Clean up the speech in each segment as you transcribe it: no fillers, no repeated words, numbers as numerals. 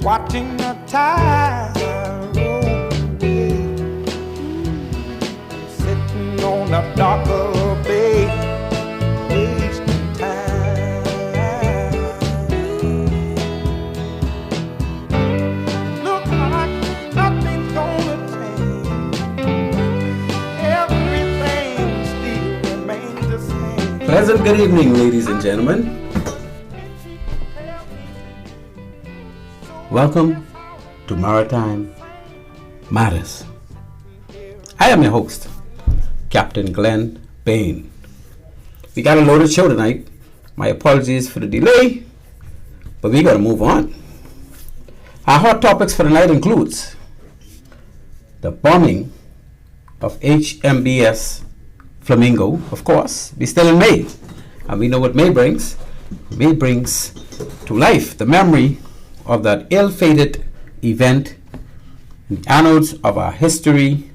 watching the tide roll away, sitting on the dock of a bay, wasting time. Look like nothing's gonna change, everything still remains the same. Pleasant good evening, ladies and gentlemen. Welcome to Maritime Matters. I am your host, Captain Glenn Bain. We got a loaded show tonight. My apologies for the delay, but we got to move on. Our hot topics for the night includes the bombing of HMBS Flamingo, of course. We're still in May, and we know what May brings. May brings to life the memory of that ill-fated event in the annals of our history,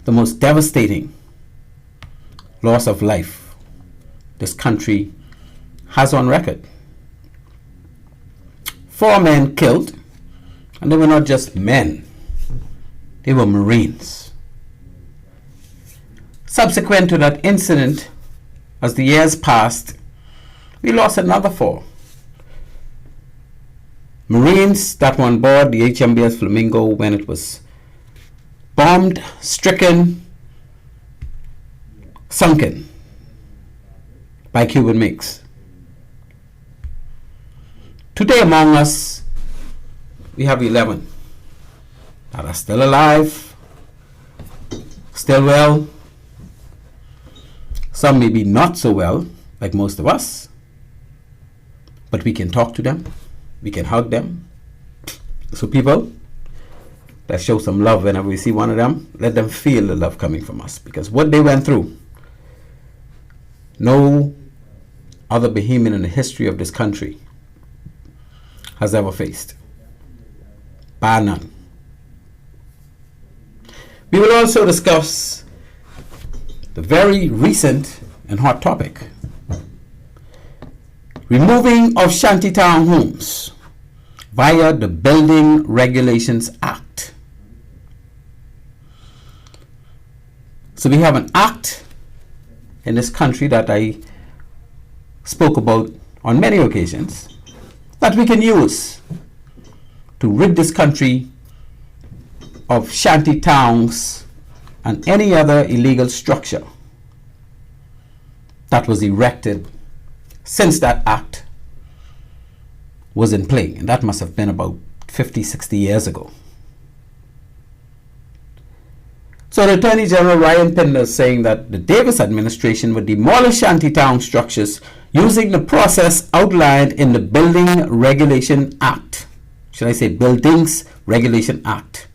the most devastating loss of life this country has on record. 4 men killed, and they were not just men, they were Marines. Subsequent to that incident, as the years passed, we lost another 4. Marines that were on board the HMBS Flamingo when it was bombed, stricken, sunken by Cuban MiGs. Today among us, we have 11 that are still alive, still well. Some may be not so well, like most of us, but we can talk to them. We can hug them. So people, let's show some love whenever we see one of them. Let them feel the love coming from us, because what they went through, no other Bahamian in the history of this country has ever faced. Bar none. We will also discuss the very recent and hot topic: removing of shantytown homes via the Building Regulations Act. So we have an act in this country that I spoke about on many occasions that we can use to rid this country of shanty towns and any other illegal structure that was erected since that act was in play, and that must have been about 50, 60 years ago. So the Attorney General Ryan Pinder is saying that the Davis administration would demolish shantytown structures using the process outlined in the Building Regulation Act. Should I say Buildings Regulation Act?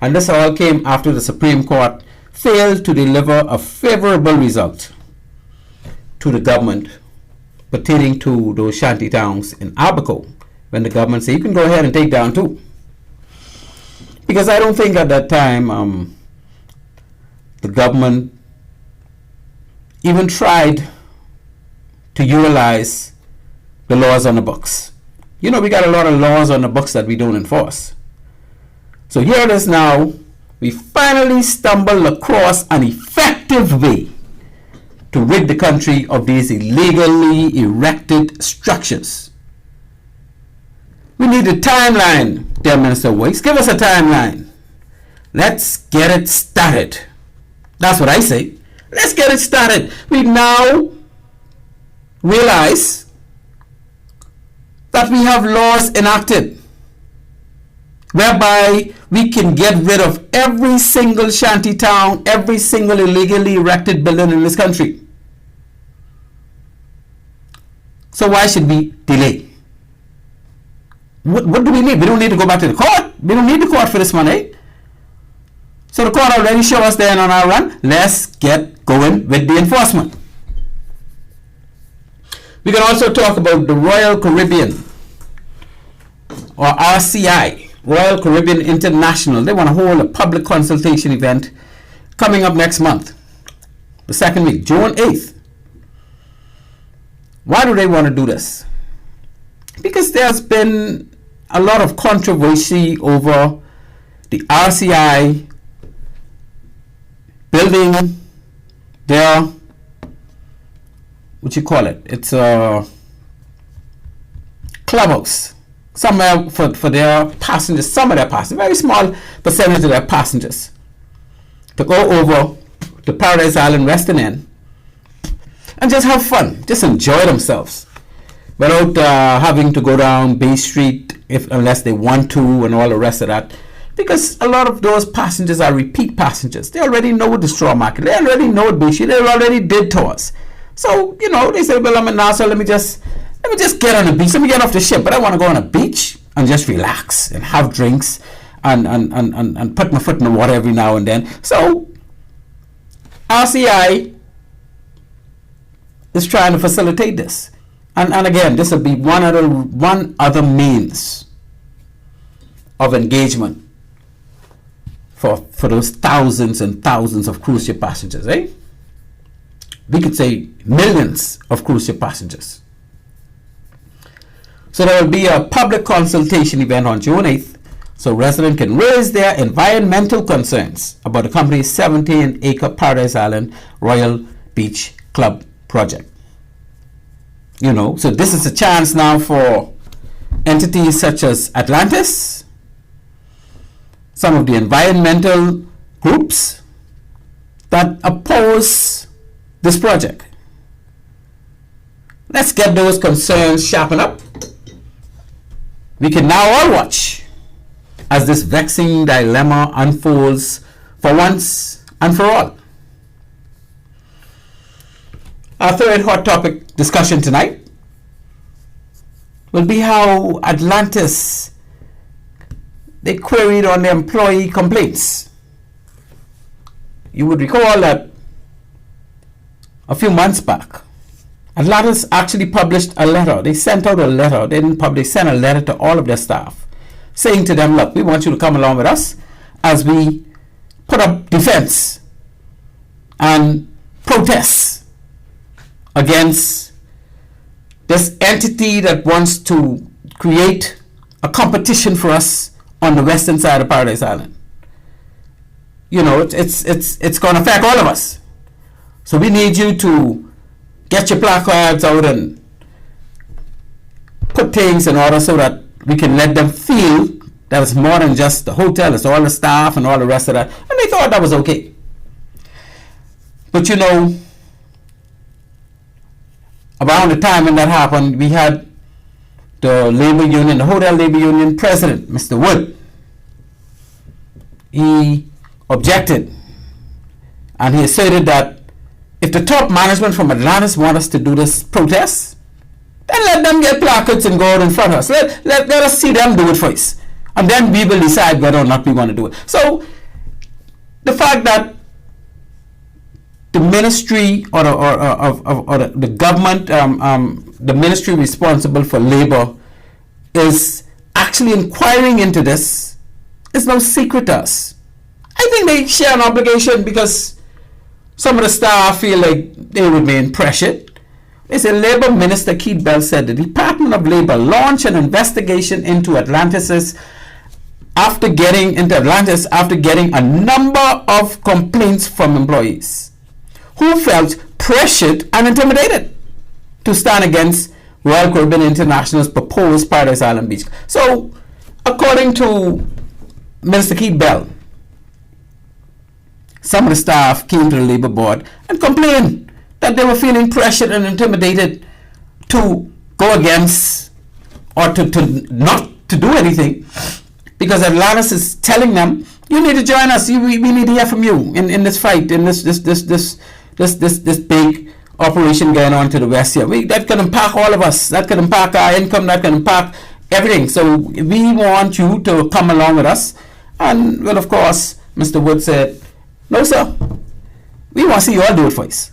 And this all came after the Supreme Court failed to deliver a favorable result to the government pertaining to those shanty towns in Abaco, when the government said you can go ahead and take down too. Because I don't think at that time the government even tried to utilize the laws on the books. You know, we got a lot of laws on the books that we don't enforce. So here it is now, we finally stumbled across an effective way to rid the country of these illegally erected structures. We need a timeline, dear Minister Wicks. Give us a timeline. Let's get it started. That's what I say. Let's get it started. We now realize that we have laws enacted whereby we can get rid of every single shanty town, every single illegally erected building in this country. So why should we delay? What do we need? We don't need to go back to the court. We don't need the court for this money. So the court already showed us there on our run. Let's get going with the enforcement. We can also talk about the Royal Caribbean, or RCI, Royal Caribbean International. They want to hold a public consultation event coming up next month, the second week, June 8th. Why do they want to do this? Because there's been a lot of controversy over the RCI building their, what you call it? It's a clubhouse somewhere for their passengers, some of their passengers, very small percentage of their passengers, to go over to Paradise Island Western End and just have fun, just enjoy themselves without having to go down Bay Street unless they want to and all the rest of that. Because a lot of those passengers are repeat passengers. They already know the straw market. They already know Bay Street. They already did tours. So, you know, they say, well, I'm in Nassau. Let me just get on the beach. Let me get off the ship. But I want to go on a beach and just relax and have drinks and put my foot in the water every now and then. So RCI is trying to facilitate this. And again, this will be one other means of engagement for those thousands and thousands of cruise ship passengers, eh? We could say millions of cruise ship passengers. So there will be a public consultation event on June 8th, so residents can raise their environmental concerns about the company's 17-acre Paradise Island Royal Beach Club project. You know, so this is a chance now for entities such as Atlantis, some of the environmental groups that oppose this project. Let's get those concerns sharpened up. We can now all watch as this vexing dilemma unfolds for once and for all. Our third hot topic discussion tonight will be how Atlantis, they queried on the employee complaints. You would recall that a few months back, Atlantis actually published a letter. They sent out a letter. They didn't publish, they sent a letter to all of their staff saying to them, look, we want you to come along with us as we put up defense and protests against this entity that wants to create a competition for us on the western side of Paradise Island. You know, it's going to affect all of us. So we need you to get your placards out and put things in order so that we can let them feel that it's more than just the hotel, it's all the staff and all the rest of that. And they thought that was okay. But you know, around the time when that happened, we had the labor union, the hotel labor union president, Mr. Wood. He objected and he asserted that if the top management from Atlantis want us to do this protest, then let them get placards and go out in front of us. Let us see them do it first. And then we will decide whether or not we want to do it. So the fact that the ministry or the government, the ministry responsible for labor is actually inquiring into this is no secret to us. I think they share an obligation because some of the staff feel like they remain pressured. They say Labor Minister Keith Bell said the Department of Labor launched an investigation into Atlantis after getting a number of complaints from employees who felt pressured and intimidated to stand against Royal Caribbean International's proposed Paradise Island Beach. So, according to Minister Keith Bell, some of the staff came to the labor board and complained that they were feeling pressured and intimidated to go against or to not to do anything because Atlantis is telling them, you need to join us, we need to hear from you in this fight, in this big operation going on to the west here. That can impact all of us, that can impact our income, that can impact everything. So we want you to come along with us. And well, of course, Mr. Wood said, no, sir. We want to see you all do it first.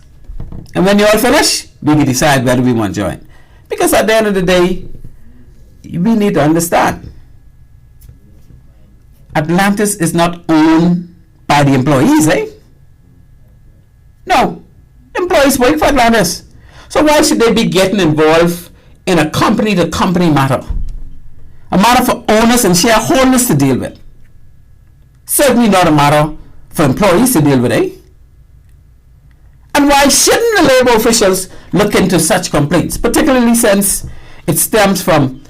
And when you all finish, we can decide whether we want to join. Because at the end of the day, we need to understand Atlantis is not owned by the employees, eh? No. Employees work for Atlantis. So why should they be getting involved in a company-to-company matter? a matter for owners and shareholders to deal with. Certainly not a matter for employees to deal with, eh? And why shouldn't the labor officials look into such complaints, particularly since it stems from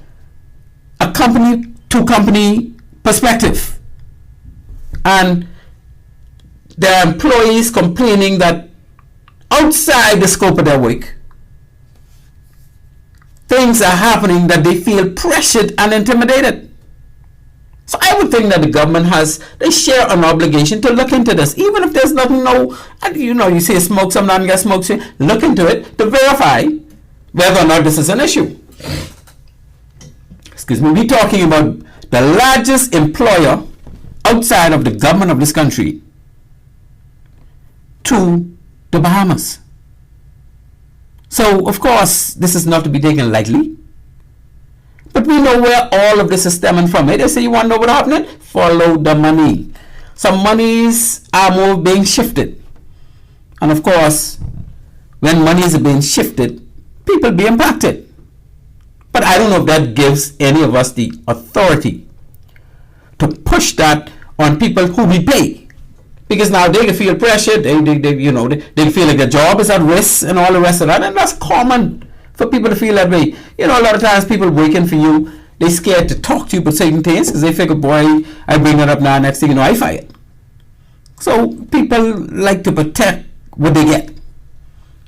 a company to company perspective? And there are employees complaining that outside the scope of their work, things are happening that they feel pressured and intimidated. So I would think that the government they share an obligation to look into this, even if there's nothing, you say smoke, some non-gas smoke, look into it to verify whether or not this is an issue. Excuse me, we're talking about the largest employer outside of the government of this country to the Bahamas. So, of course, this is not to be taken lightly. But we know where all of this is stemming from. They say, you want to know what happening? Follow the money. Some monies are more being shifted. And of course, when monies are being shifted, people be impacted. But I don't know if that gives any of us the authority to push that on people who we pay. Because now they can feel pressured, they feel like their job is at risk and all the rest of that. And that's common for people to feel that way. A lot of times people working for you, they're scared to talk to you about certain things because they figure, boy, I bring it up now, next thing you know, I fired. So people like to protect what they get.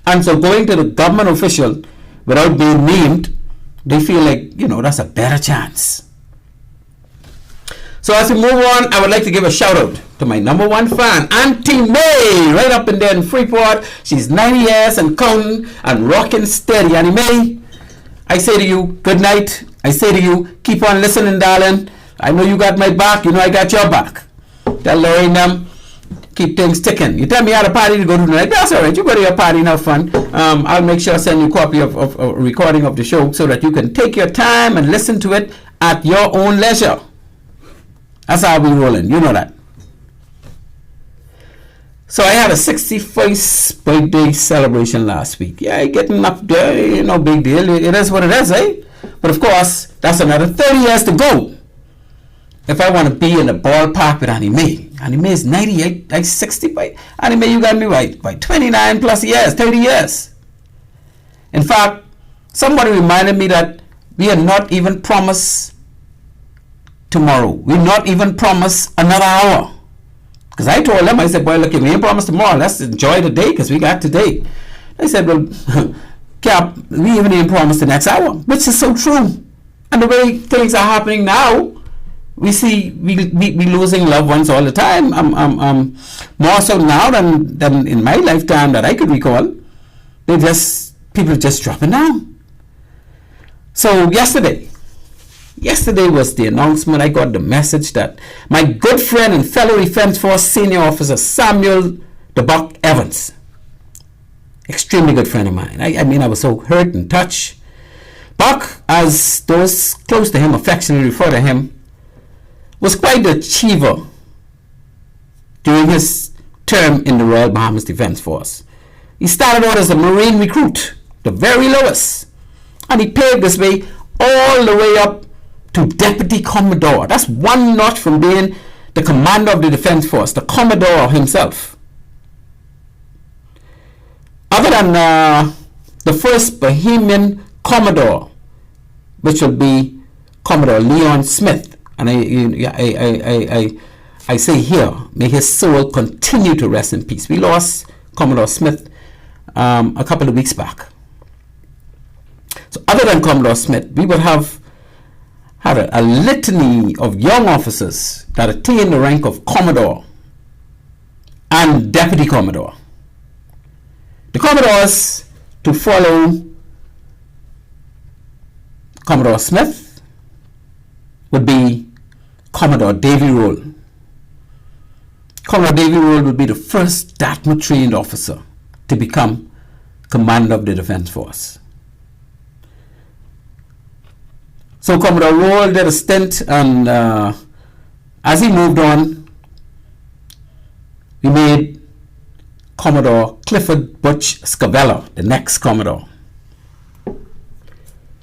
And so going to the government official without being named, they feel like, that's a better chance. So as we move on, I would like to give a shout out to my number one fan, Auntie May, right up in there in Freeport. She's 90 years and counting and rocking steady. Auntie May, I say to you, good night. I say to you, keep on listening, darling. I know you got my back. I got your back. Tell Lori and them, keep things ticking. You tell me I had a party to go to tonight. That's all right. You go to your party and have fun. I'll make sure I send you a copy of a recording of the show so that you can take your time and listen to it at your own leisure. That's how we rolling. You know that. So I had a 61st birthday celebration last week. Yeah, getting up there, no big deal. It is what it is, eh? But of course, that's another 30 years to go. If I want to be in the ballpark with Annie Mae. Annie Mae is 98, like 65. Annie Mae, you got me right. By 29 plus years, 30 years. In fact, somebody reminded me that we are not even promised tomorrow. We're not even promised another hour. Because I told them, I said, boy, look, we ain't promised tomorrow. Let's enjoy the day because we got today. They said, well, Cap, we even ain't promised the next hour, which is so true. And the way things are happening now, we see we losing loved ones all the time. More so now than in my lifetime that I could recall. People just dropping down. So yesterday was the announcement. I got the message that my good friend and fellow Defense Force Senior Officer Samuel the Buck Evans, extremely good friend of mine. I was so hurt and touched. Buck, as those close to him affectionately refer to him, was quite the achiever during his term in the Royal Bahamas Defense Force. He started out as a Marine recruit, the very lowest, and he paved his way all the way up to Deputy Commodore. That's one notch from being the commander of the Defense Force, the Commodore himself. Other than the first Bahamian Commodore, which will be Commodore Leon Smith, and I say here, may his soul continue to rest in peace. We lost Commodore Smith a couple of weeks back. So other than Commodore Smith, we would have had a litany of young officers that attained the rank of Commodore and Deputy Commodore. The Commodores to follow Commodore Smith would be Commodore Davy Roll. Commodore Davy Roll would be the first Dartmouth trained officer to become commander of the Defense Force. So Commodore Roll did a stint, and as he moved on, we made Commodore Clifford Butch Scavella the next Commodore.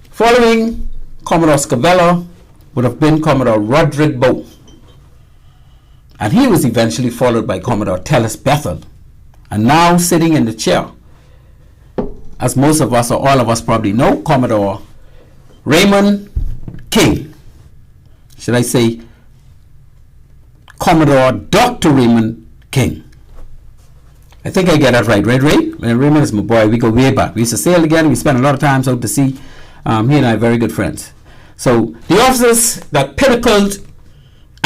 Following Commodore Scavella would have been Commodore Roderick Bowe. And he was eventually followed by Commodore Tellis Bethel. And now sitting in the chair, as most of us or all of us probably know, Commodore Raymond King. Should I say Commodore Dr. Raymond King? I think I get that right, Ray? Raymond is my boy. We go way back. We used to sail together. We spent a lot of time out to sea. He and I are very good friends. So the officers that pinnacled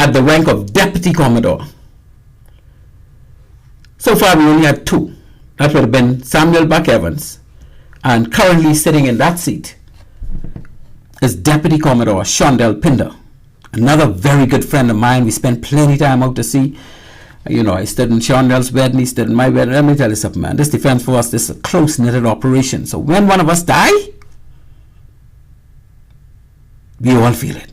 at the rank of Deputy Commodore. So far we only had two. That would have been Samuel Buck Evans, and currently sitting in that seat is Deputy Commodore Shondell Pinder, another very good friend of mine. We spent plenty of time out to sea. You know, I stood in Shondell's wedding, he stood in my wedding. Let me tell you something, man. This Defense Force, this is a close-knitted operation. So when one of us die, we all feel it.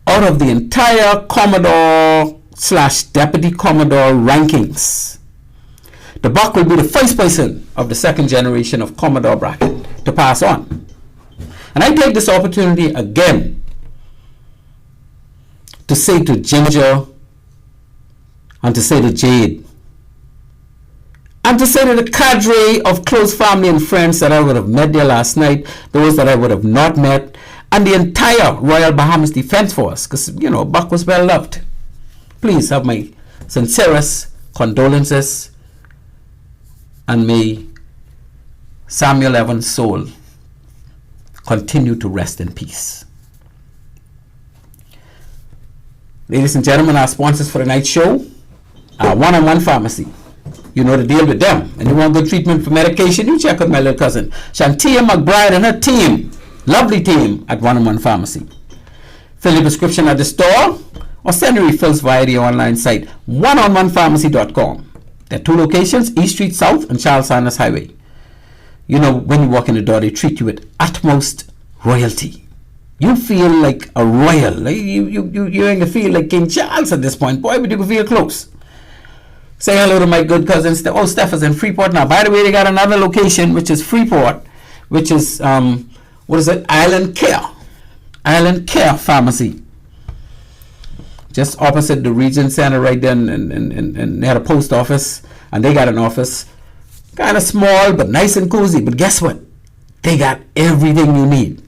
Out of the entire Commodore/Deputy Commodore rankings, the Buck will be the first person of the second generation of Commodore bracket to pass on. And I take this opportunity again to say to Ginger, and to say to Jade, and to say to the cadre of close family and friends that I would have met there last night, those that I would have not met, and the entire Royal Bahamas Defense Force, because, you know, Buck was well loved. Please have my sincerest condolences, and may Samuel Evans' soul continue to rest in peace. Ladies and gentlemen, our sponsors for tonight's show are One-on-One Pharmacy. You know the deal with them. And you want good treatment for medication, you check with my little cousin Shantia McBride and her team, lovely team at One-on-One Pharmacy. Fill your prescription at the store or send your refills via the online site oneononepharmacy.com. There are two locations, East Street South and Charles Sanders Highway. You know, when you walk in the door, they treat you with utmost royalty. You feel like a royal. Like you're going to feel like King Charles at this point, boy, but you can feel close. Say hello to my good cousin Steph. Oh, Steph is in Freeport now. By the way, they got another location, which is Freeport, which is, Island Care Pharmacy. Just opposite the Region Center right there and near the post office. And they got an office, kind of small, but nice and cozy. But guess what? They got everything you need.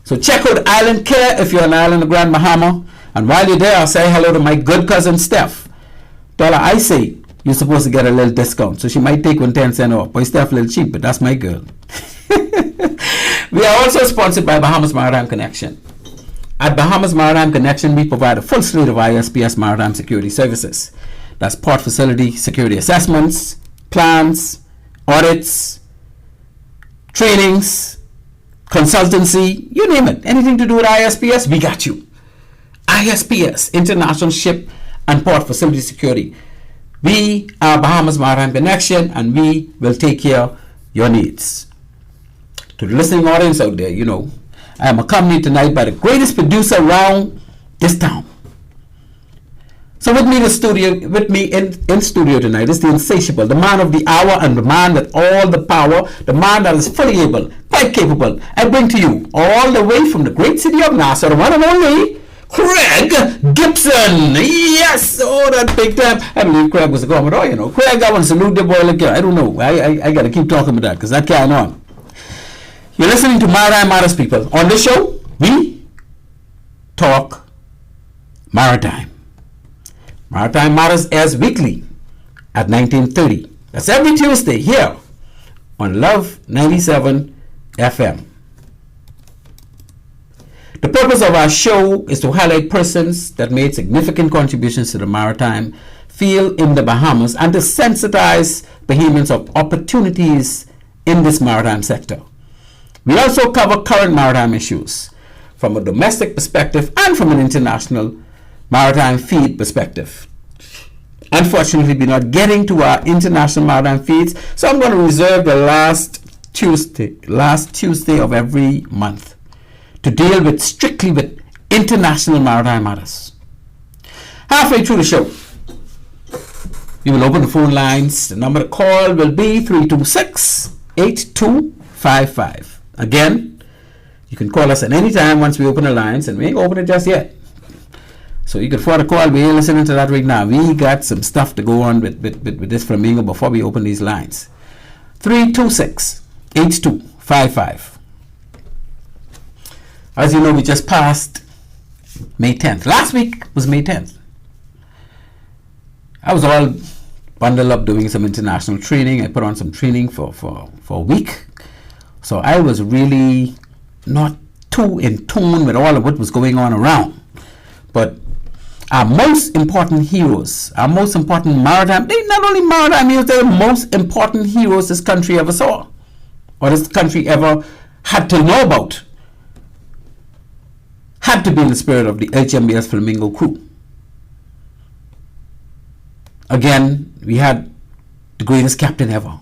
So check out Island Care if you're on the island of Grand Bahama. And while you're there, I'll say hello to my good cousin Steph. Dollar, I say you're supposed to get a little discount. So she might take 10 cents off. Boy, Steph a little cheap, but that's my girl. We are also sponsored by Bahamas Maritime Connection. At Bahamas Maritime Connection, we provide a full slate of ISPS maritime security services. That's port facility security assessments, plans, audits, trainings, consultancy, you name it. Anything to do with ISPS, we got you. ISPS, International Ship and Port Facility Security. We are Bahamas Maritime Connection, and we will take care of your needs. To the listening audience out there, you know, I am accompanied tonight by the greatest producer around this town. So with me in studio tonight is the insatiable, the man of the hour, and the man with all the power, the man that is fully able, quite capable. I bring to you all the way from the great city of Nassau, the one and only Craig Gibson. Yes, oh, that big time. I believe Craig was a Commodore, you know. Craig, I want to salute the boy like I don't know. I got to keep talking about that because that carrying on. You're listening to Maritime Matters, people. On this show, we talk maritime. Maritime Matters airs weekly at 19:30. That's every Tuesday here on Love 97 FM. The purpose of our show is to highlight persons that made significant contributions to the maritime field in the Bahamas and to sensitize Bahamians of opportunities in this maritime sector. We also cover current maritime issues from a domestic perspective and from an international maritime feed perspective. Unfortunately, we're not getting to our international maritime feeds, so I'm going to reserve the last Tuesday of every month to deal with strictly with international maritime matters. Halfway through the show, we will open the phone lines. The number to call will be 326-8255. Again, You can call us at any time once we open the lines, and we ain't open it just yet. So you can afford a call. We're listening to that right now. We got some stuff to go on with this Flamingo before we open these lines. 326-8255. As you know, we just passed May 10th. Last week was May 10th. I was all bundled up doing some international training. I put on some training for a week. So I was really not too in tune with all of what was going on around. But our most important heroes, our most important maritime, they not only maritime heroes, they're the most important heroes this country ever saw, or this country ever had to know about. Had to be in the spirit of the HMBS Flamingo crew. Again, we had the greatest captain ever,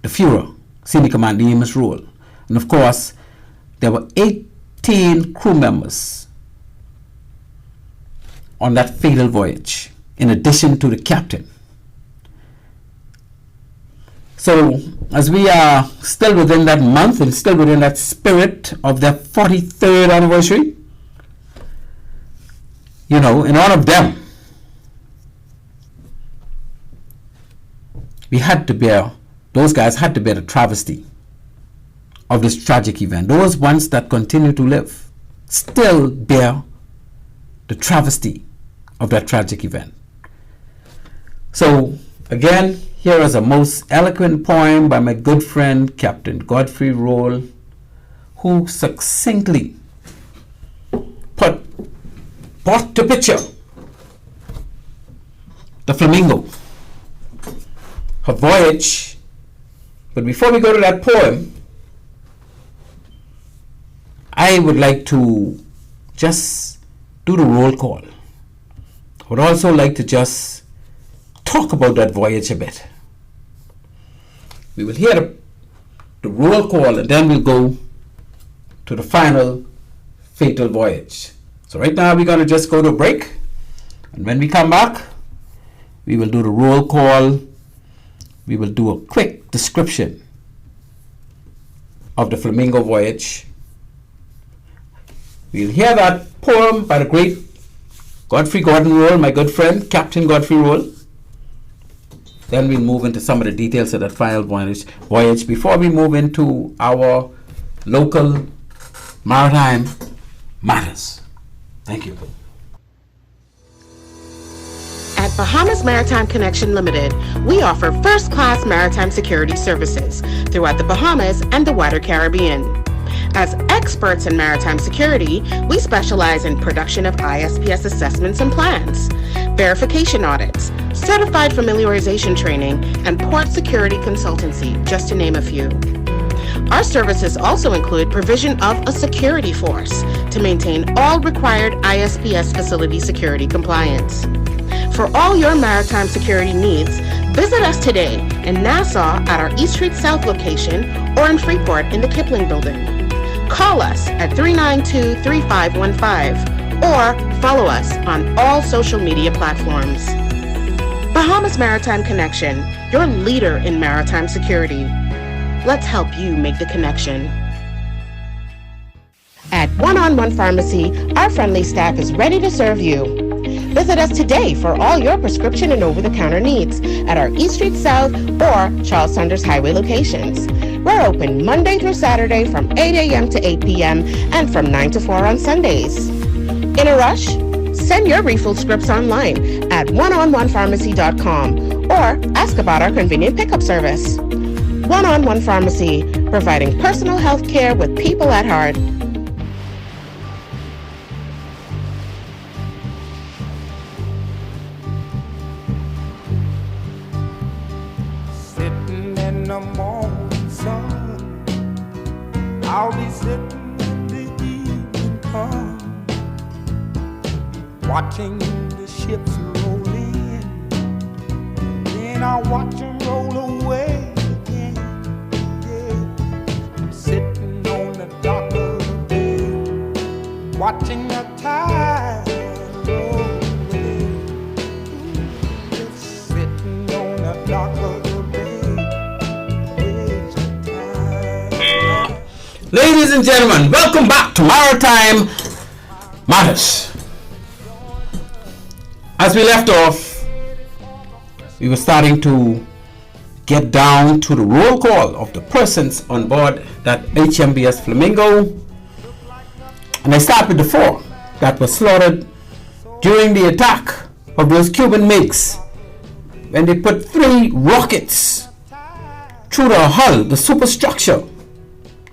the Führer, senior commander Amos Rule. And of course, there were 18 crew members on that fatal voyage, in addition to the captain. So, as we are still within that month and still within that spirit of their 43rd anniversary, you know, in honor of them, those guys had to bear the travesty of this tragic event. Those ones that continue to live still bear the travesty of that tragic event. So, again, here is a most eloquent poem by my good friend, Captain Godfrey Roll, who succinctly brought to picture the Flamingo, her voyage. But before we go to that poem, I would like to just do the roll call. I would also like to just talk about that voyage a bit. We will hear the roll call, and then we'll go to the final fatal voyage. So right now we're going to just go to a break, and when we come back, we will do the roll call. We will do a quick description of the Flamingo voyage. We'll hear that poem by the great Godfrey Gordon Roll, my good friend, Captain Godfrey Roll. Then we'll move into some of the details of that final voyage before we move into our local Maritime Matters. Thank you. At Bahamas Maritime Connection Limited, we offer first-class maritime security services throughout the Bahamas and the wider Caribbean. As experts in maritime security, we specialize in production of ISPS assessments and plans, verification audits, certified familiarization training, and port security consultancy, just to name a few. Our services also include provision of a security force to maintain all required ISPS facility security compliance. For all your maritime security needs, visit us today in Nassau at our East Street South location or in Freeport in the Kipling Building. Call us at 392-3515 or follow us on all social media platforms. Bahamas Maritime Connection, your leader in maritime security. Let's help you make the connection. At One-on-One Pharmacy, our friendly staff is ready to serve you. Visit us today for all your prescription and over-the-counter needs at our East Street South or Charles Saunders Highway locations. We're open Monday through Saturday from 8 a.m. to 8 p.m. and from 9 to 4 on Sundays. In a rush? Send your refill scripts online at oneononepharmacy.com or ask about our convenient pickup service. One-on-One Pharmacy, providing personal health care with people at heart. Sitting in the morning sun, I'll be sitting when the evening comes, watching the ships roll in, then I'll watch them roll away again. Yeah. I'm sitting on the dock of the bay, watching the tide roll away. Just sitting on the dock of the bay, wasting time. Ladies and gentlemen, welcome back to Maritime Matters. As we left off, we were starting to get down to the roll call of the persons on board that HMBS Flamingo. And I start with the 4 that were slaughtered during the attack of those Cuban MiGs when they put 3 rockets through the hull, the superstructure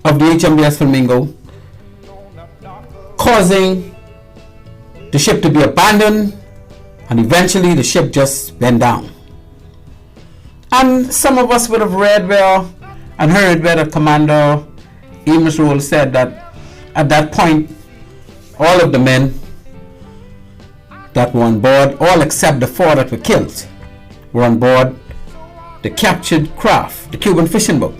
of the HMBS Flamingo, causing the ship to be abandoned, and eventually the ship just went down. And some of us would have read where and heard where the Commander Amos Roll said that at that point all of the men that were on board, all except the 4 that were killed, were on board the captured craft, the Cuban fishing boat.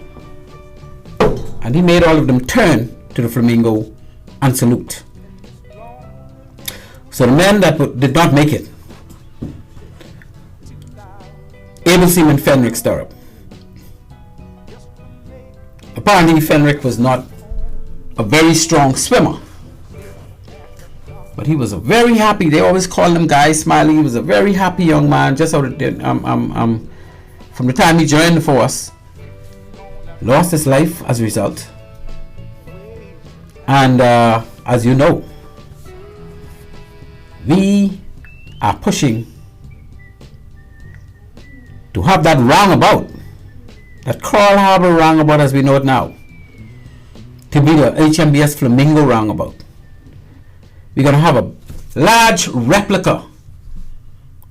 And he made all of them turn to the Flamingo and salute. So the men that did not make it, Able Seaman Fenric Stirrup. Apparently Fenric was not a very strong swimmer, but he was a very happy, they always call him Guy Smiley. He was a very happy young man, just out of from the time he joined the force. Lost his life as a result. And as you know, we are pushing to have that roundabout, that Coral Harbor roundabout as we know it now, to be the HMBS Flamingo roundabout. We're going to have a large replica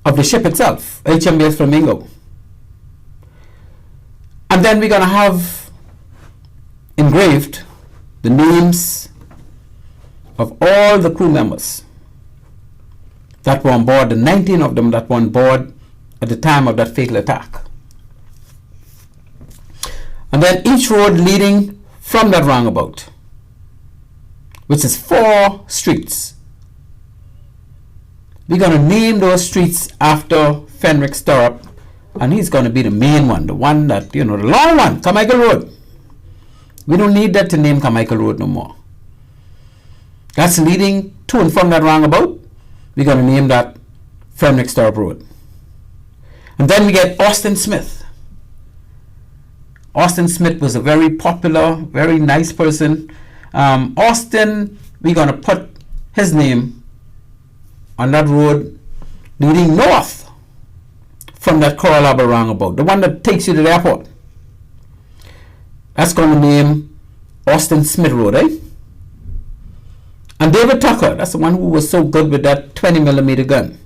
of the ship itself, HMBS Flamingo. And then we're going to have engraved the names of all the crew members that were on board, the 19 of them that were on board at the time of that fatal attack. And then each road leading from that roundabout, which is 4 streets, we're going to name those streets after Fenric Stirrup, and he's going to be the main one, the one that, the long one, Carmichael Road. We don't need that to name Carmichael Road no more. That's leading to and from that roundabout. We're going to name that Fenric Stirrup Road. And then we get Austin Smith. Austin Smith was a very popular, very nice person. Austin, we're going to put his name on that road leading north from that Coral Harbor roundabout, the one that takes you to the airport. That's going to name Austin Smith Road, eh? And David Tucker, that's the one who was so good with that 20mm gun.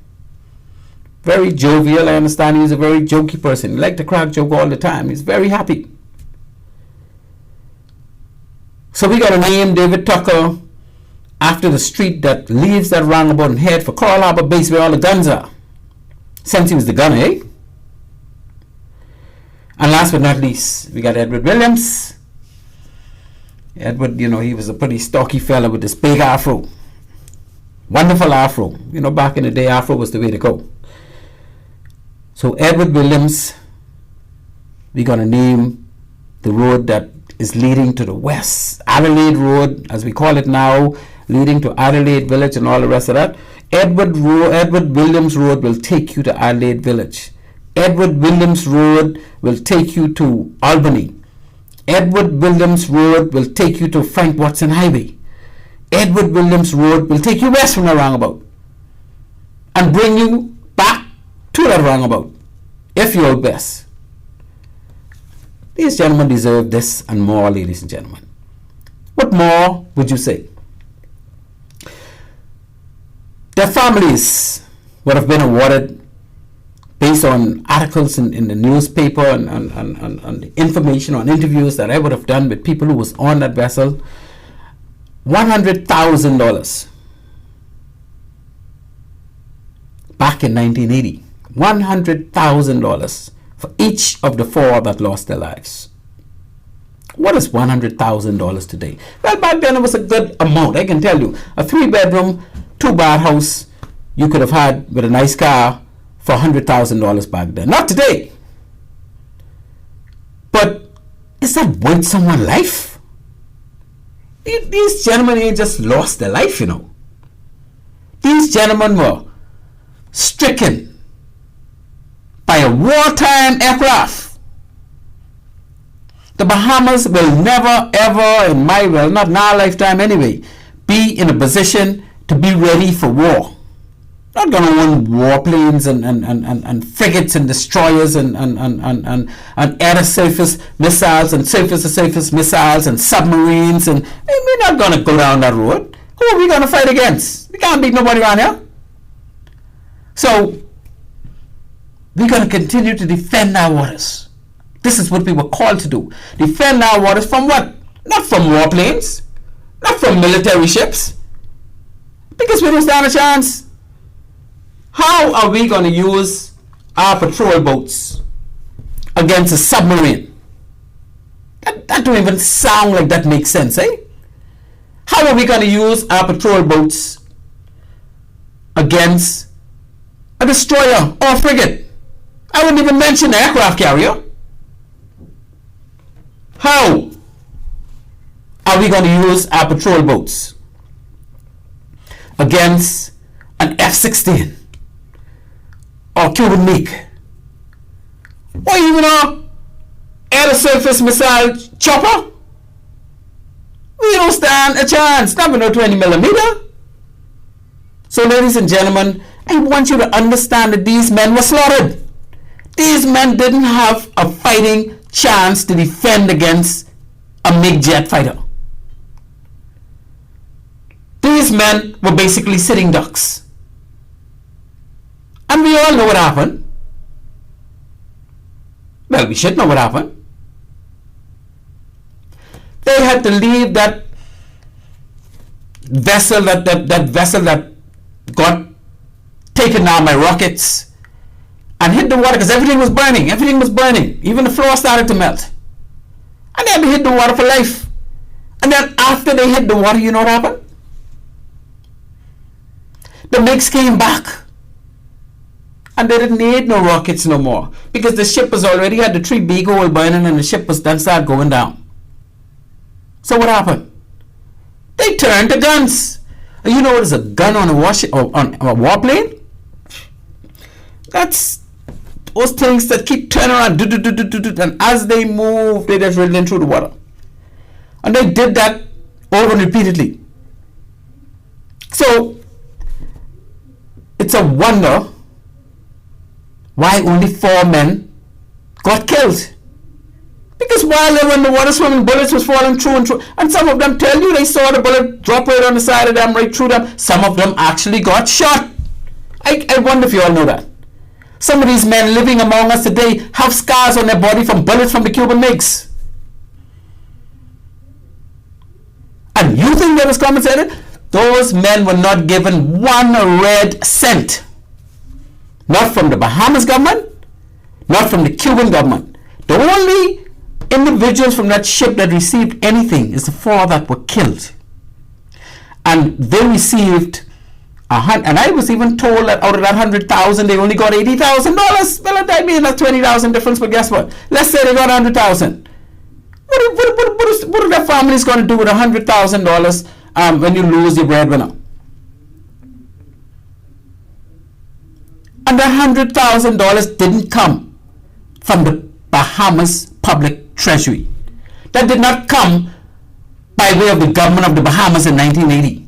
Very jovial, I understand he's a very jokey person. He liked to crack joke all the time. He's very happy. So we got to name David Tucker after the street that leaves that roundabout and head for Coral Harbor Base where all the guns are. Since he was the gunner, eh? And last but not least, we got Edward Williams. Edward, he was a pretty stocky fella with this big afro. Wonderful afro. Back in the day, afro was the way to go. So Edward Williams, we're going to name the road that is leading to the west. Adelaide Road, as we call it now, leading to Adelaide Village and all the rest of that. Edward Williams Road will take you to Adelaide Village. Edward Williams Road will take you to Albany. Edward Williams Road will take you to Frank Watson Highway. Edward Williams Road will take you west from the roundabout and bring you back to that roundabout if you're out west. These gentlemen deserve this and more, ladies and gentlemen. What more would you say? Their families would have been awarded, based on articles in the newspaper and information on interviews that I would have done with people who was on that vessel, $100,000 back in 1980. $100,000 for each of the 4 that lost their lives. What is $100,000 today? Well, back then it was a good amount. I can tell you, a 3-bedroom, 2-bath house you could have had with a nice car for $100,000 back then. Not today. But is that worth someone's life? These gentlemen ain't just lost their life, you know. These gentlemen were stricken by a wartime aircraft. The Bahamas will never, ever, in my, well, not in our lifetime anyway, be in a position to be ready for war. Not going to own warplanes and frigates and destroyers and air-to-surface missiles and surface-to-surface missiles and submarines. And we're not going to go down that road. Who are we going to fight against? We can't beat nobody around here. So, we're going to continue to defend our waters. This is what we were called to do. Defend our waters from what? Not from warplanes. Not from military ships. Because we don't stand a chance. How are we going to use our patrol boats against a submarine? That don't even sound like that makes sense, eh? How are we going to use our patrol boats against a destroyer or a frigate? I wouldn't even mention an aircraft carrier. How are we going to use our patrol boats against an F-16 or Cuban MiG or even a air-to-surface missile chopper? We don't stand a chance, not with no 20 millimeter. So ladies and gentlemen, I want you to understand that these men were slaughtered. These men didn't have a fighting chance to defend against a MiG jet fighter. These men were basically sitting ducks. And we all know what happened. Well, we should know what happened. They had to leave that vessel, that vessel that got taken down by rockets and hit the water because everything was burning. Everything was burning. Even the floor started to melt. And they had to hit the water for life. And then after they hit the water, you know what happened? The MiGs came back. And they didn't need no rockets no more. Because the ship was already had the 3 big hole burning and the ship was then started going down. So what happened? They turned to guns. And you know what is a gun on a warplane? That's those things that keep turning around. And as they move, they just drill in through the water. And they did that over and repeatedly. So it's a wonder why only 4 men got killed. Because while they were in the water swimming, bullets was falling through and through. And some of them tell you they saw the bullet drop right on the side of them, right through them. Some of them actually got shot. I wonder if you all know that. Some of these men living among us today have scars on their body from bullets from the Cuban MiGs. And you think that was compensated? Those men were not given 1 red cent. Not from the Bahamas government, not from the Cuban government. The only individuals from that ship that received anything is the 4 that were killed. And they received and I was even told that out of that 100,000 they only got $80,000. Well, that means that's 20,000 difference, but guess what? Let's say they got 100,000. What are their families going to do with $100,000 when you lose your breadwinner? And that $100,000 didn't come from the Bahamas public treasury. That did not come by way of the government of the Bahamas in 1980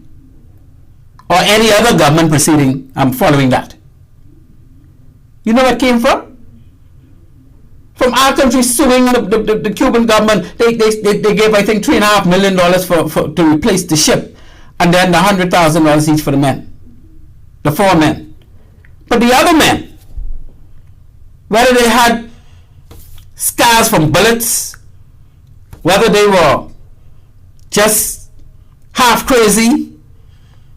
or any other government proceeding following that. You know where it came from? From our country suing the Cuban government. They gave, I think, $3.5 million to replace the ship, and then the $100,000 each for the men, the 4 men. But the other men, whether they had scars from bullets, whether they were just half crazy,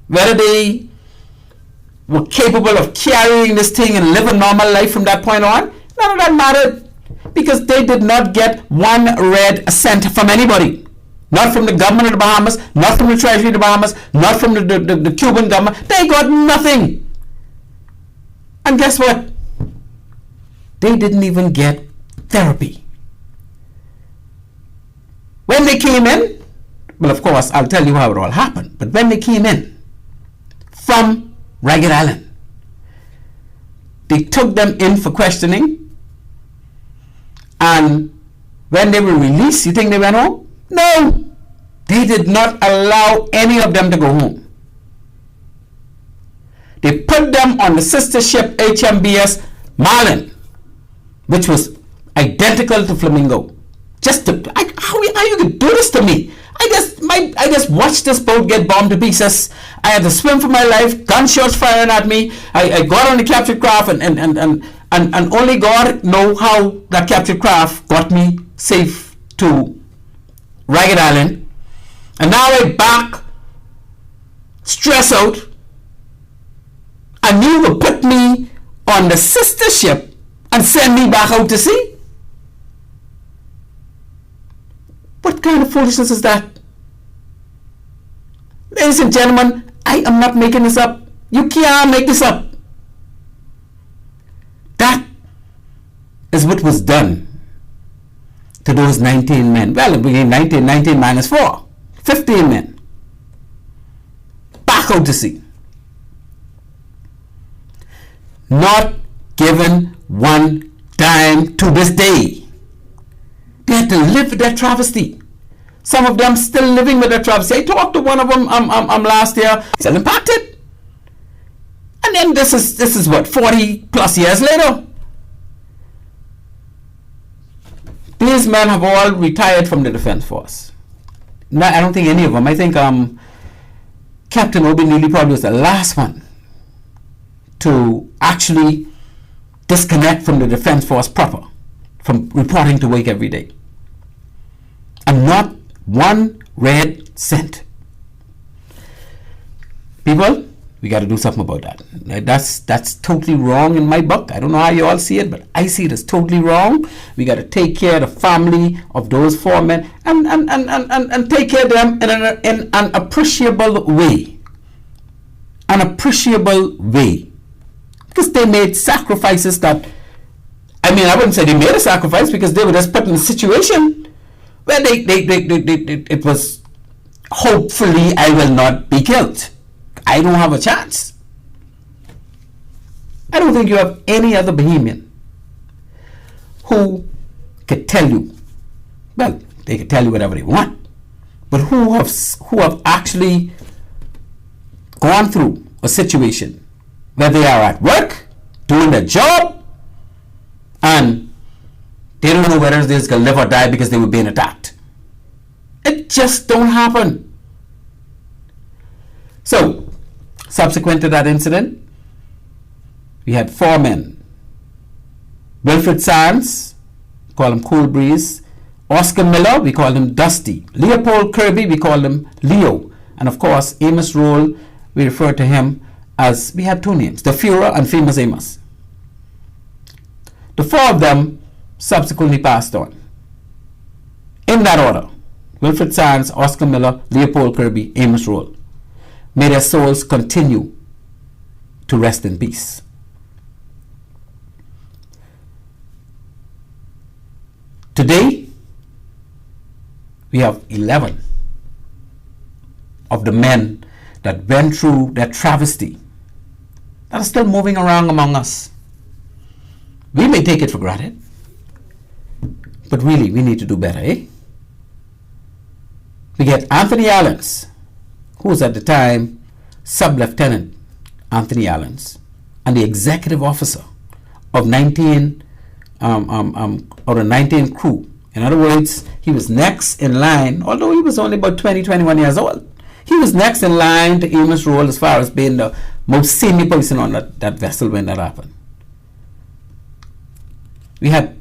whether they were capable of carrying this thing and live a normal life from that point on, none of that mattered, because they did not get 1 red cent from anybody. Not from the government of the Bahamas, not from the treasury of the Bahamas, not from the Cuban government. They got nothing. And guess what? They didn't even get therapy. When they came in, Well, of course, I'll tell you how it all happened. But when they came in from Ragged Island, they took them in for questioning, and when they were released, you think they went home? No, they did not allow any of them to go home. They put them on the sister ship HMBS Marlin, which was identical to Flamingo. How you could do this to me? I just watched this boat get bombed to pieces. I had to swim for my life, gunshots firing at me. I got on the captured craft, and only God know how that captured craft got me safe to Ragged Island. And now I'm back, stressed out, and you will put me on the sister ship and send me back out to sea? What kind of foolishness is that? Ladies and gentlemen, I am not making this up. You can't make this up. That is what was done to those 19 men. Well, it became 19 minus 4. 15 men. Back out to sea. Not given one dime to this day. They had to live with that travesty. Some of them still living with that travesty. I talked to one of them last year. Still impacted. And then this is what, 40 plus years later. These men have all retired from the Defense Force. No, I don't think any of them. I think Captain Obi Neely probably was the last one to actually disconnect from the Defense Force proper, from reporting to work every day. And not one red cent. People, we got to do something about that. That's totally wrong in my book. I don't know how you all see it, but I see it as totally wrong. We got to take care of the family of those 4 men and take care of them in an appreciable way. An appreciable way. Because they made sacrifices that, I mean, I wouldn't say they made a sacrifice, because they were just put in a situation where it was, hopefully I will not be killed. I don't have a chance. I don't think you have any other Bahamian who could tell you, well, they could tell you whatever they want, but who have actually gone through a situation where they are at work, doing their job, and they don't know whether they're going to live or die because they were being attacked. It just don't happen. So, subsequent to that incident, we had 4 men. Wilfred Sands, call him Cool Breeze. Oscar Miller, we call him Dusty. Leopold Kirby, we call him Leo. And of course, Amos Roll, we refer to him as, we had 2 names, the Führer and Famous Amos. The 4 of them subsequently passed on. In that order: Wilfred Sands, Oscar Miller, Leopold Kirby, Amos Roll. May their souls continue to rest in peace. Today, we have 11 of the men that went through that travesty that are still moving around among us. We may take it for granted, but really, we need to do better, eh? We get Anthony Allens, who was at the time Sub-Lieutenant Anthony Allens, and the executive officer of 19 crew. In other words, he was next in line, although he was only about 20, 21 years old. He was next in line to Amos Roll as far as being the most senior person on that vessel when that happened. We had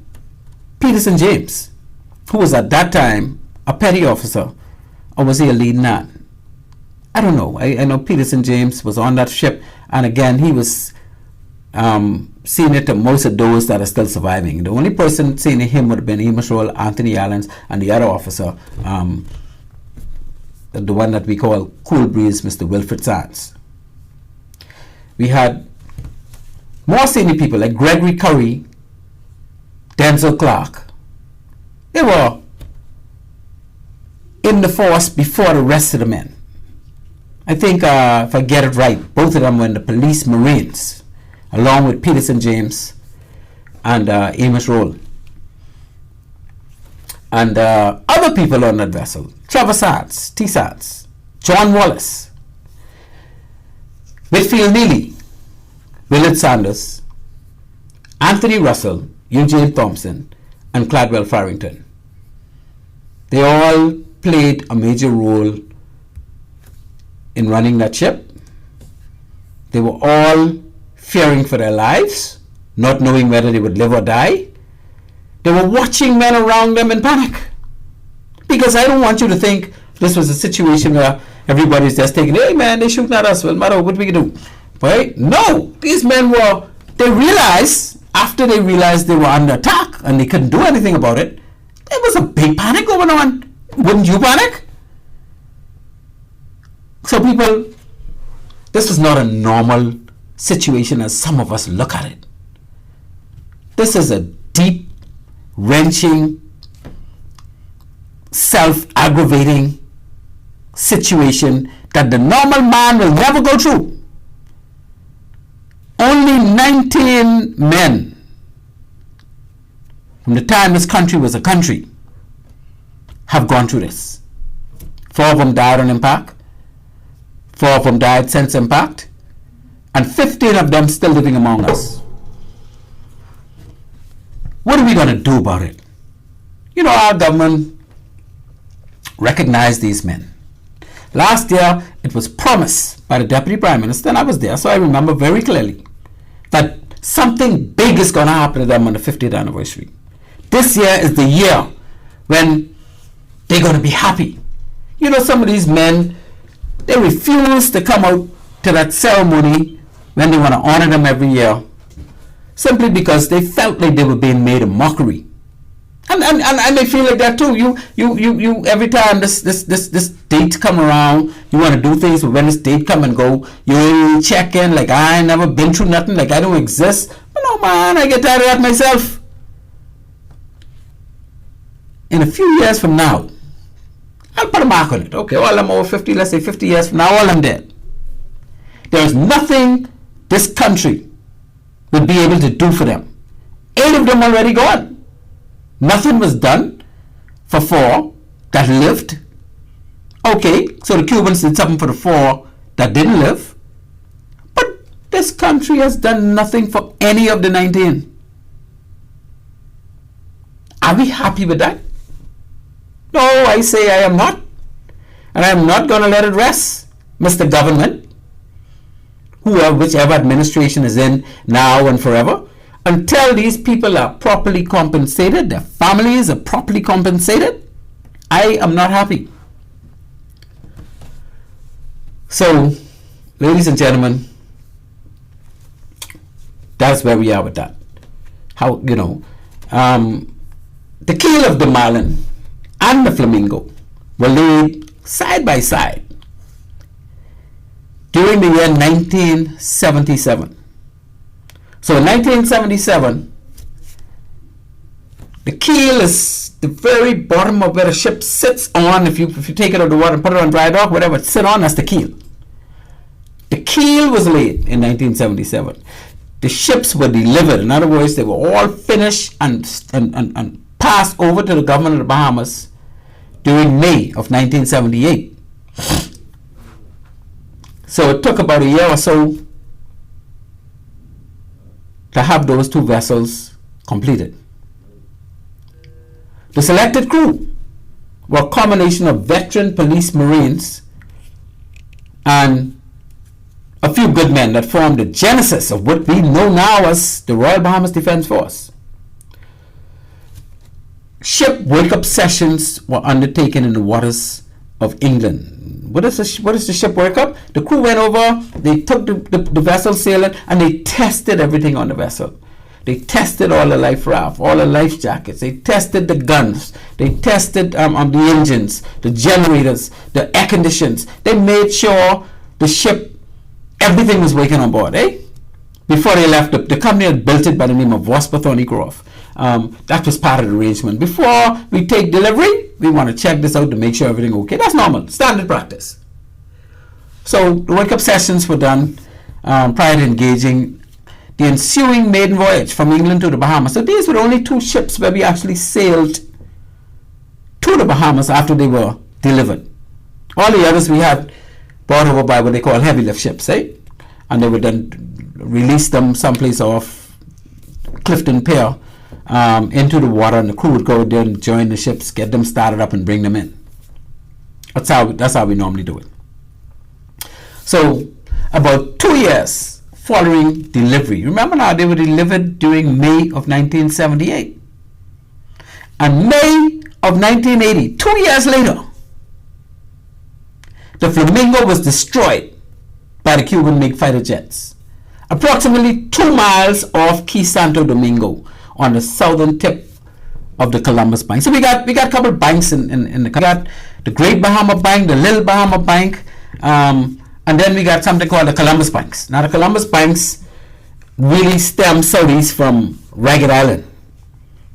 Peterson James, who was at that time a petty officer, or was he a lead man? I don't know. I know Peterson James was on that ship, and again, he was senior to most of those that are still surviving. The only person senior him would have been Amos Roll, Anthony Allens, and the other officer, the one that we call Cool Breeze, Mr. Wilfred Sands. We had more senior people like Gregory Curry, Denzel Clark. They were in the force before the rest of the men. I think, if I get it right, both of them were in the police Marines, along with Peterson James and Amos Roll. And other people on that vessel, Trevor Sands, T. Sands, John Wallace, Whitfield Neely, Willard Sanders, Anthony Russell, Eugene Thompson, and Cladwell Farrington. They all played a major role in running that ship. They were all fearing for their lives, not knowing whether they would live or die. They were watching men around them in panic. Because I don't want you to think this was a situation where everybody's just thinking, hey man, they're shooting at us, well, matter what we can do. Right? No, these men were, after they realized they were under attack and they couldn't do anything about it, there was a big panic going on. Wouldn't you panic? So people, this was not a normal situation as some of us look at it. This is a deep, wrenching, self-aggravating situation that the normal man will never go through. Only 19 men from the time this country was a country have gone through this. 4 of them died on impact. 4 of them died since impact. And 15 of them still living among us. What are we going to do about it? You know, our government recognized these men. Last year, it was promised by the Deputy Prime Minister, and I was there, so I remember very clearly, that something big is going to happen to them on the 50th anniversary. This year is the year when they're going to be happy. You know, some of these men, they refuse to come out to that ceremony when they want to honor them every year, simply because they felt like they were being made a mockery. And they feel like that too. You every time this date come around, you want to do things, but when this date come and go, you check in like I ain't never been through nothing, like I don't exist. But no man, I get tired of that myself. In a few years from now, I'll put a mark on it. Okay, all I'm over 50, let's say 50 years from now, all I'm dead. There's nothing this country would be able to do for them. 8 of them already gone. Nothing was done for 4 that lived. Okay, so the Cubans did something for the 4 that didn't live. But this country has done nothing for any of the 19. Are we happy with that? No, I say I am not. And I am not going to let it rest, Mr. Government, whichever administration is in now and forever, until these people are properly compensated, their families are properly compensated. I am not happy. So, ladies and gentlemen, that's where we are with that. How, you know, the keel of the Marlin and the Flamingo were laid side by side during the year 1977. So in 1977, the keel is the very bottom of where the ship sits on. If you take it out of the water and put it on dry dock, whatever it sit on, that's the keel. The keel was laid in 1977. The ships were delivered. In other words, they were all finished and passed over to the government of the Bahamas during May of 1978. So it took about a year or so to have those 2 vessels completed. The selected crew were a combination of veteran police Marines and a few good men that formed the genesis of what we know now as the Royal Bahamas Defence Force. Ship wake-up sessions were undertaken in the waters of England. What is the ship wake-up? The crew went over, they took the vessel sailing, and they tested everything on the vessel. They tested all the life raft, all the life jackets. They tested the guns. They tested the engines, the generators, the air conditions. They made sure the ship, everything was working on board, eh? Before they left, the company had built it by the name of Vosper Thornycroft. That was part of the arrangement. Before we take delivery, we want to check this out to make sure everything okay. That's normal, standard practice. So the wake-up sessions were done prior to engaging the ensuing maiden voyage from England to the Bahamas. So these were only 2 ships where we actually sailed to the Bahamas after they were delivered. All the others we had brought over by what they call heavy lift ships, eh? And they would then release them someplace off Clifton Pier into the water, and the crew would go there and join the ships, get them started up and bring them in. That's how we normally do it. So about 2 years following delivery, remember now they were delivered during May of 1978. And May of 1980, 2 years later, the Flamingo was destroyed by the Cuban MiG fighter jets, approximately 2 miles off Key Santo Domingo on the southern tip of the Columbus Bank. So we got a couple of banks in the. We got the Great Bahama Bank, the Little Bahama Bank, and then we got something called the Columbus Banks. Now the Columbus Banks really stem southeast from Ragged Island.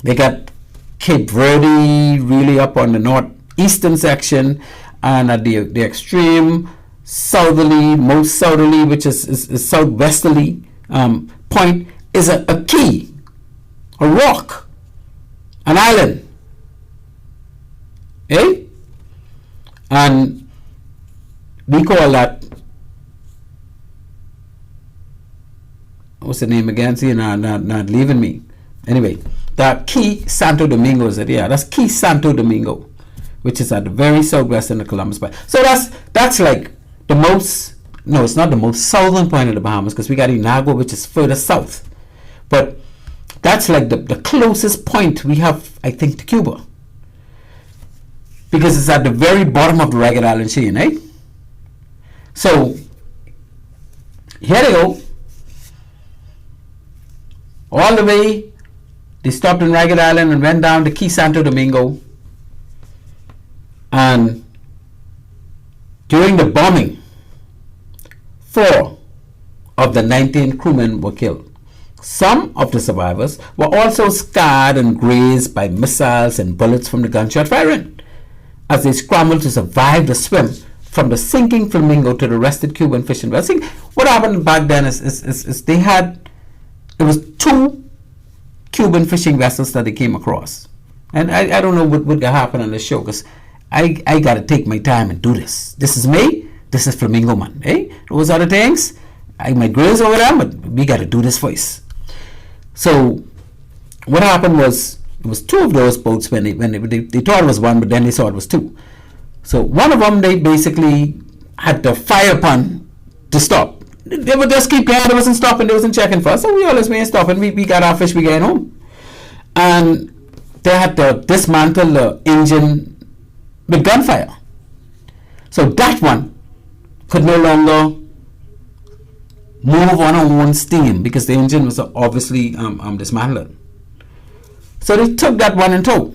They got Cape Verde really up on the northeastern section, and at the extreme southerly, most southerly, which is southwesterly point, is a key, a rock, an island, eh? And we call that, what's the name again? See, not leaving me. Anyway, that Key Santo Domingo is it? Yeah, that's Key Santo Domingo, which is at the very southwest in the Columbus Bay. So that's like the most, no, it's not the most southern point of the Bahamas, because we got Inagua, which is further south. But that's like the closest point we have, I think, to Cuba, because it's at the very bottom of the Ragged Island chain, eh? So here they go, all the way. They stopped in Ragged Island and went down to Key Santo Domingo, and during the bombing, 4 of the 19 crewmen were killed. Some of the survivors were also scarred and grazed by missiles and bullets from the gunshot firing as they scrambled to survive the swim from the sinking Flamingo to the rested Cuban fishing vessel. See, what happened back then is they had, it was 2 Cuban fishing vessels that they came across. And I don't know what would happen on the show, because I got to take my time and do this. This is me. This is Flamingo man. Eh? Those other things, I might graze over them, but we got to do this first. So what happened was, it was 2 of those boats when they thought it was 1, but then they saw it was 2. So one of them they basically had to fire upon to stop. They would just keep going. They wasn't stopping. They wasn't checking for us. So we always went stopping. We got our fish. We getting home, and they had to dismantle the engine with gunfire. So that one could no longer move on her own steam because the engine was obviously dismantled. So they took that one in tow,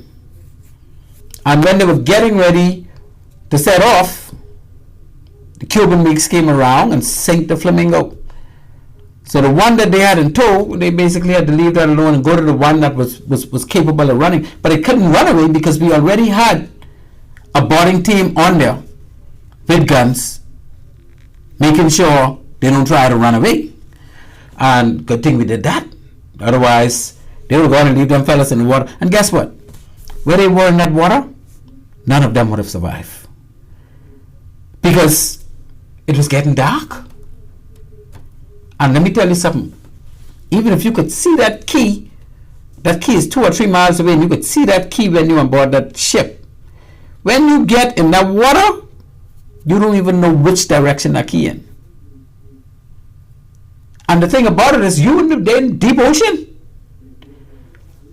and when they were getting ready to set off, the Cuban MiGs came around and sank the Flamingo. So the one that they had in tow, they basically had to leave that alone and go to the one that was capable of running. But it couldn't run away because we already had a boarding team on there with guns, making sure they don't try to run away. And good thing we did that. Otherwise, they were going to leave them fellas in the water. And guess what? Where they were in that water, none of them would have survived, because it was getting dark. And let me tell you something. Even if you could see that key is 2 or 3 miles away, and you could see that key when you're on board that ship. When you get in that water, you don't even know which direction that key in. And the thing about it is, you're in deep ocean.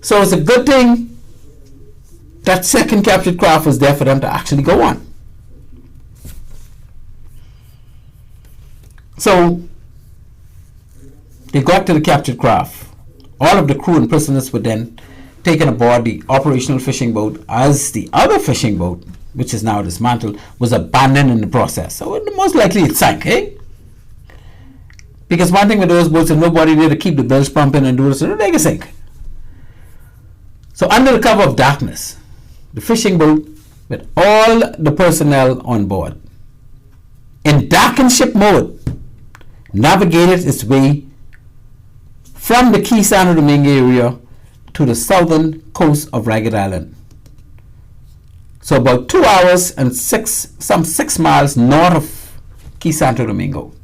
So it's a good thing that second captured craft was there for them to actually go on. So they got to the captured craft. All of the crew and prisoners were then taken aboard the operational fishing boat, as the other fishing boat, which is now dismantled, was abandoned in the process. So most likely it sank, eh? Because one thing with those boats is nobody there to keep the bilge pumping and do this, so they can sink. So under the cover of darkness, the fishing boat with all the personnel on board, in darkened ship mode, navigated its way from the Key Santo Domingo area to the southern coast of Ragged Island. So about 2 hours and 6 miles north of Key Santo Domingo.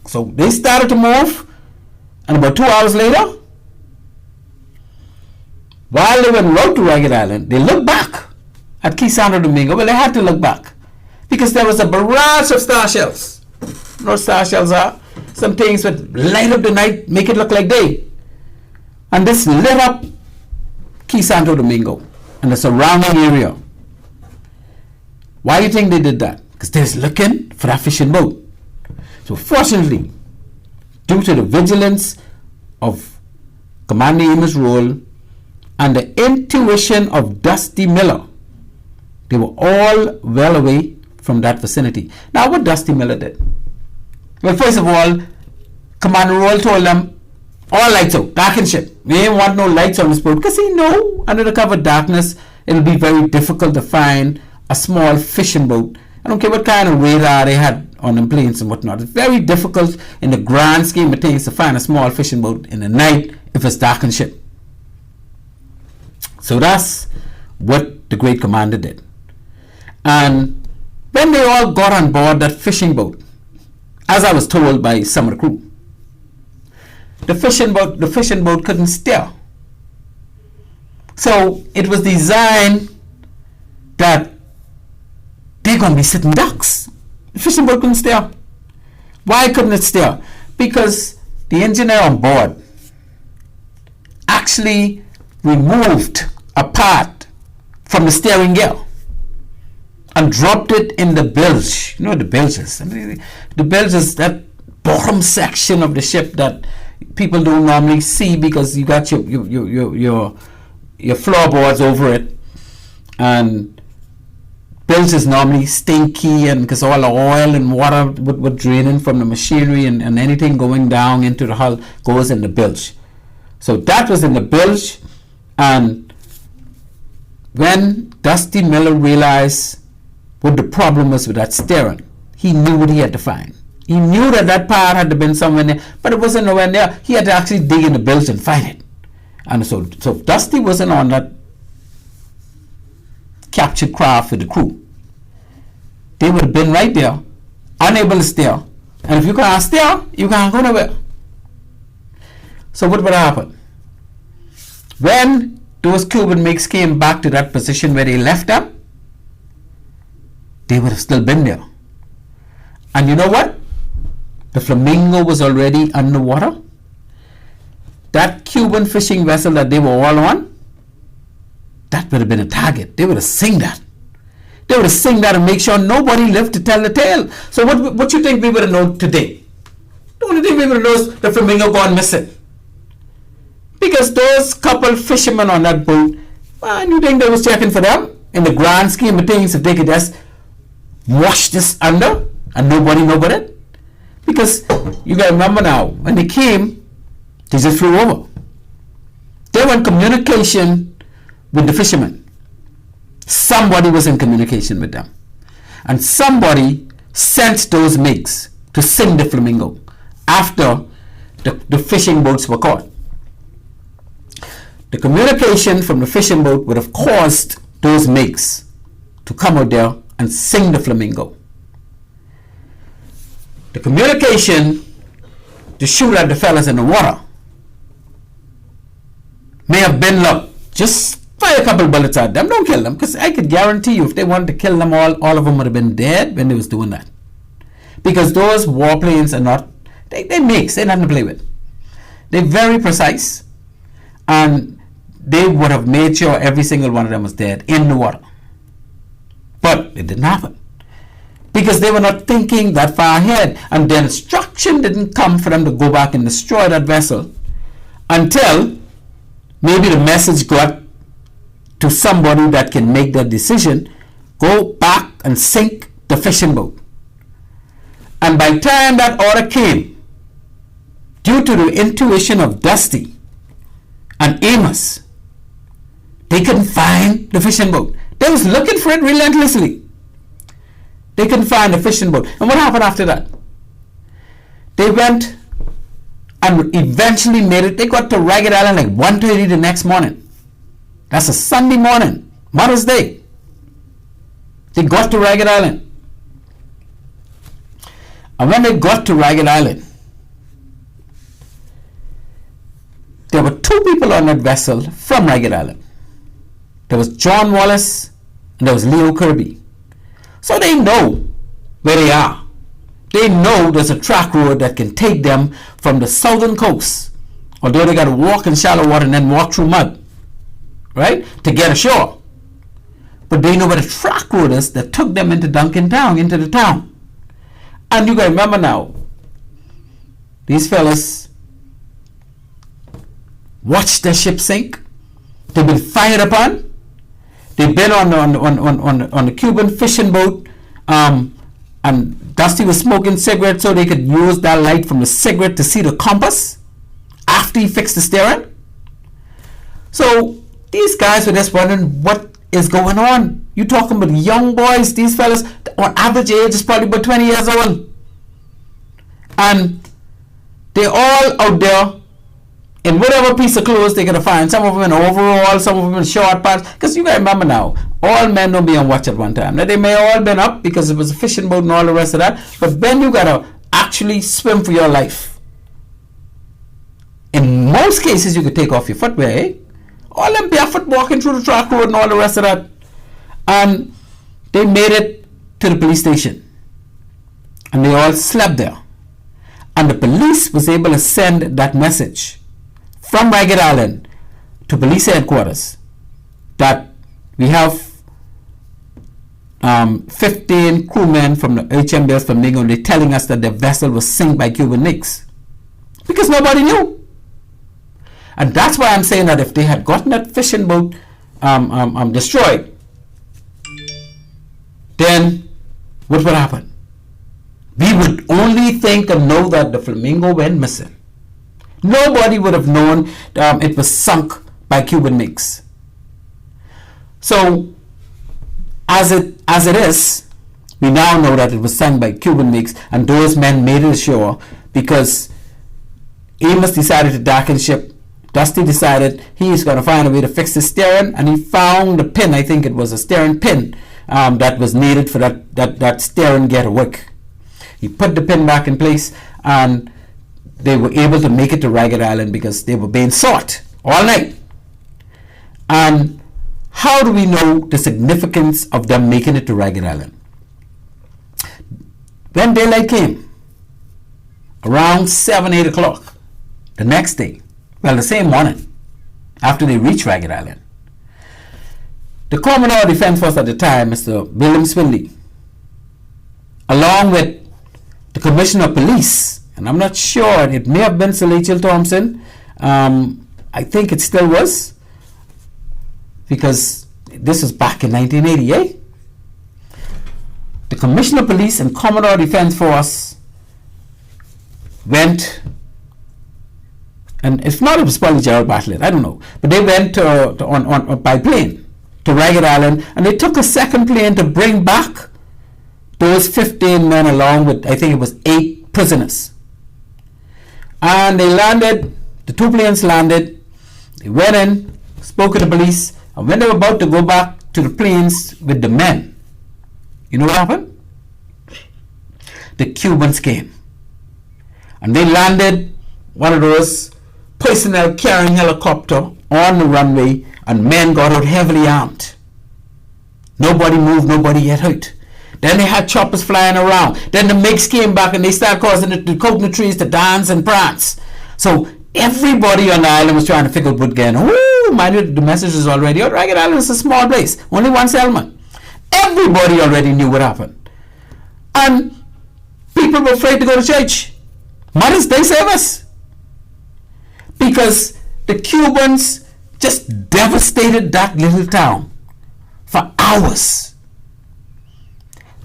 So they started to move, and about 2 hours later, while they were en route to Ragged Island, they looked back at Key Santo Domingo. Well, they had to look back because there was a barrage of star shells. You know what star shells are? Some things that light up the night, make it look like day. And this lit up Key Santo Domingo and the surrounding area. Why do you think they did that? Because they was looking for that fishing boat. So fortunately, due to the vigilance of Commander Amos Roll and the intuition of Dusty Miller, they were all well away from that vicinity. Now, what Dusty Miller did? Well, first of all, Commander Roll told them, all lights out, darken ship. We didn't want no lights on this boat because he knew under the cover of darkness it'll be very difficult to find a small fishing boat. I don't care what kind of radar they had on them planes and whatnot. It's very difficult in the grand scheme of things to find a small fishing boat in the night if it's darkened ship. So that's what the great commander did. And when they all got on board that fishing boat, as I was told by some of the crew, the fishing boat couldn't steer. So it was designed that they're going to be sitting ducks. The fishing boat couldn't steer. Why couldn't it steer? Because the engineer on board actually removed a part from the steering gear and dropped it in the bilge. You know what the bilge is? I mean, the bilge is that bottom section of the ship that people don't normally see because you got your floorboards over it, and bilge is normally stinky, and because all the oil and water would draining from the machinery and anything going down into the hull goes in the bilge. So that was in the bilge, and when Dusty Miller realized what the problem was with that steering, he knew what he had to find. He knew that part had to been somewhere there, but it wasn't nowhere near. He had to actually dig in the bilge and find it. And so Dusty wasn't on that captured craft with the crew. They would have been right there, unable to steer. And if you can't steer, you can't go nowhere. So what would happen? When those Cuban MiGs came back to that position where they left them, they would have still been there. And you know what? The Flamingo was already underwater. That Cuban fishing vessel that they were all on, that would have been a target. They would have seen that. They would have seen that and make sure nobody lived to tell the tale. So what you think we would have known today? The only thing we would have known is the Flamingo gone missing. Because those couple fishermen on that boat, well, you think they was checking for them? In the grand scheme of things, if they could just wash this under and nobody know about it? Because you got to remember now, when they came, they just flew over. They were in communication with the fishermen. Somebody was in communication with them. And somebody sent those MiGs to sing the Flamingo after the fishing boats were caught. The communication from the fishing boat would have caused those MiGs to come out there and sing the Flamingo. The communication to shoot at the fellas in the water may have been, look, just fire a couple bullets at them, don't kill them, because I could guarantee you if they wanted to kill them all of them would have been dead when they was doing that. Because those warplanes are not, they MiGs, they're nothing to play with. They're very precise, and they would have made sure every single one of them was dead in the water. But it didn't happen. Because they were not thinking that far ahead, and the instruction didn't come for them to go back and destroy that vessel until maybe the message got to somebody that can make that decision, go back and sink the fishing boat. And by the time that order came, due to the intuition of Dusty and Amos, They couldn't find the fishing boat. They was looking for it relentlessly. They couldn't find the fishing boat. And what happened after that? They went and eventually made it. They got to Ragged Island like 1:30 the next morning. That's a Sunday morning, Mother's Day. They got to Ragged Island. And when they got to Ragged Island, there were two people on that vessel from Ragged Island. There was John Wallace and there was Leo Kirby. So they know where they are. They know there's a track road that can take them from the southern coast, although they got to walk in shallow water and then walk through mud, right, to get ashore. But they know where the track road is that took them into Duncan Town, into the town. And you got to remember now, these fellas watched their ship sink. They've been fired upon. They've been on the Cuban fishing boat, and Dusty was smoking cigarettes so they could use that light from the cigarette to see the compass after he fixed the steering. So these guys were just wondering what is going on. You talking about young boys? These fellas, on average age, is probably about 20 years old, and they're all out there in whatever piece of clothes they're gonna find. Some of them in overalls, some of them in short pants. Because you gotta remember now, all men don't be on watch at one time. Now they may all been up because it was a fishing boat and all the rest of that, but then you gotta actually swim for your life. In most cases, you could take off your footwear, eh? All them barefoot walking through the track road and all the rest of that. And they made it to the police station. And they all slept there. And the police was able to send that message from Ragged Island to police headquarters that we have 15 crewmen from the HMBS Flamingo, and they're telling us that their vessel was sunk by Cuban Nicks. Because nobody knew. And that's why I'm saying that if they had gotten that fishing boat destroyed, then what would happen? We would only think and know that the Flamingo went missing. Nobody would have known it was sunk by Cuban Nicks. So, as it is, we now know that it was sunk by Cuban Nicks, and those men made it ashore because Amos decided to darken ship. Dusty decided he's going to find a way to fix the steering, and he found the pin. I think it was a steering pin that was needed for that steering gear to work. He put the pin back in place, and they were able to make it to Ragged Island because they were being sought all night. And how do we know the significance of them making it to Ragged Island? When daylight came, around 7, 8 o'clock, the next day, well, the same morning, after they reached Ragged Island, the Commodore of Defense Force at the time, Mr. William Swinley, along with the Commissioner of Police, and I'm not sure, it may have been Sir Rachel Thompson, I think it still was, because this was back in 1988. The Commissioner of Police and Commodore of Defense Force went, and if not, it was probably Gerald Bartlett, I don't know, but they went on by plane to Ragged Island, and they took a second plane to bring back those 15 men along with, I think it was 8 prisoners. And they landed, the 2 planes landed, they went in, spoke to the police, and when they were about to go back to the planes with the men, you know what happened? The Cubans came. And they landed one of those personnel carrying helicopter on the runway, and men got out heavily armed. Nobody moved, nobody get hurt. Then they had choppers flying around. Then the MiGs came back and they started causing the coconut trees to dance and prance. So everybody on the island was trying to figure out what again. Ooh, mind you, the message is already out. Ragged Island is a small place, only 1 settlement. Everybody already knew what happened. And people were afraid to go to church. Mother's Day service. Because the Cubans just devastated that little town for hours.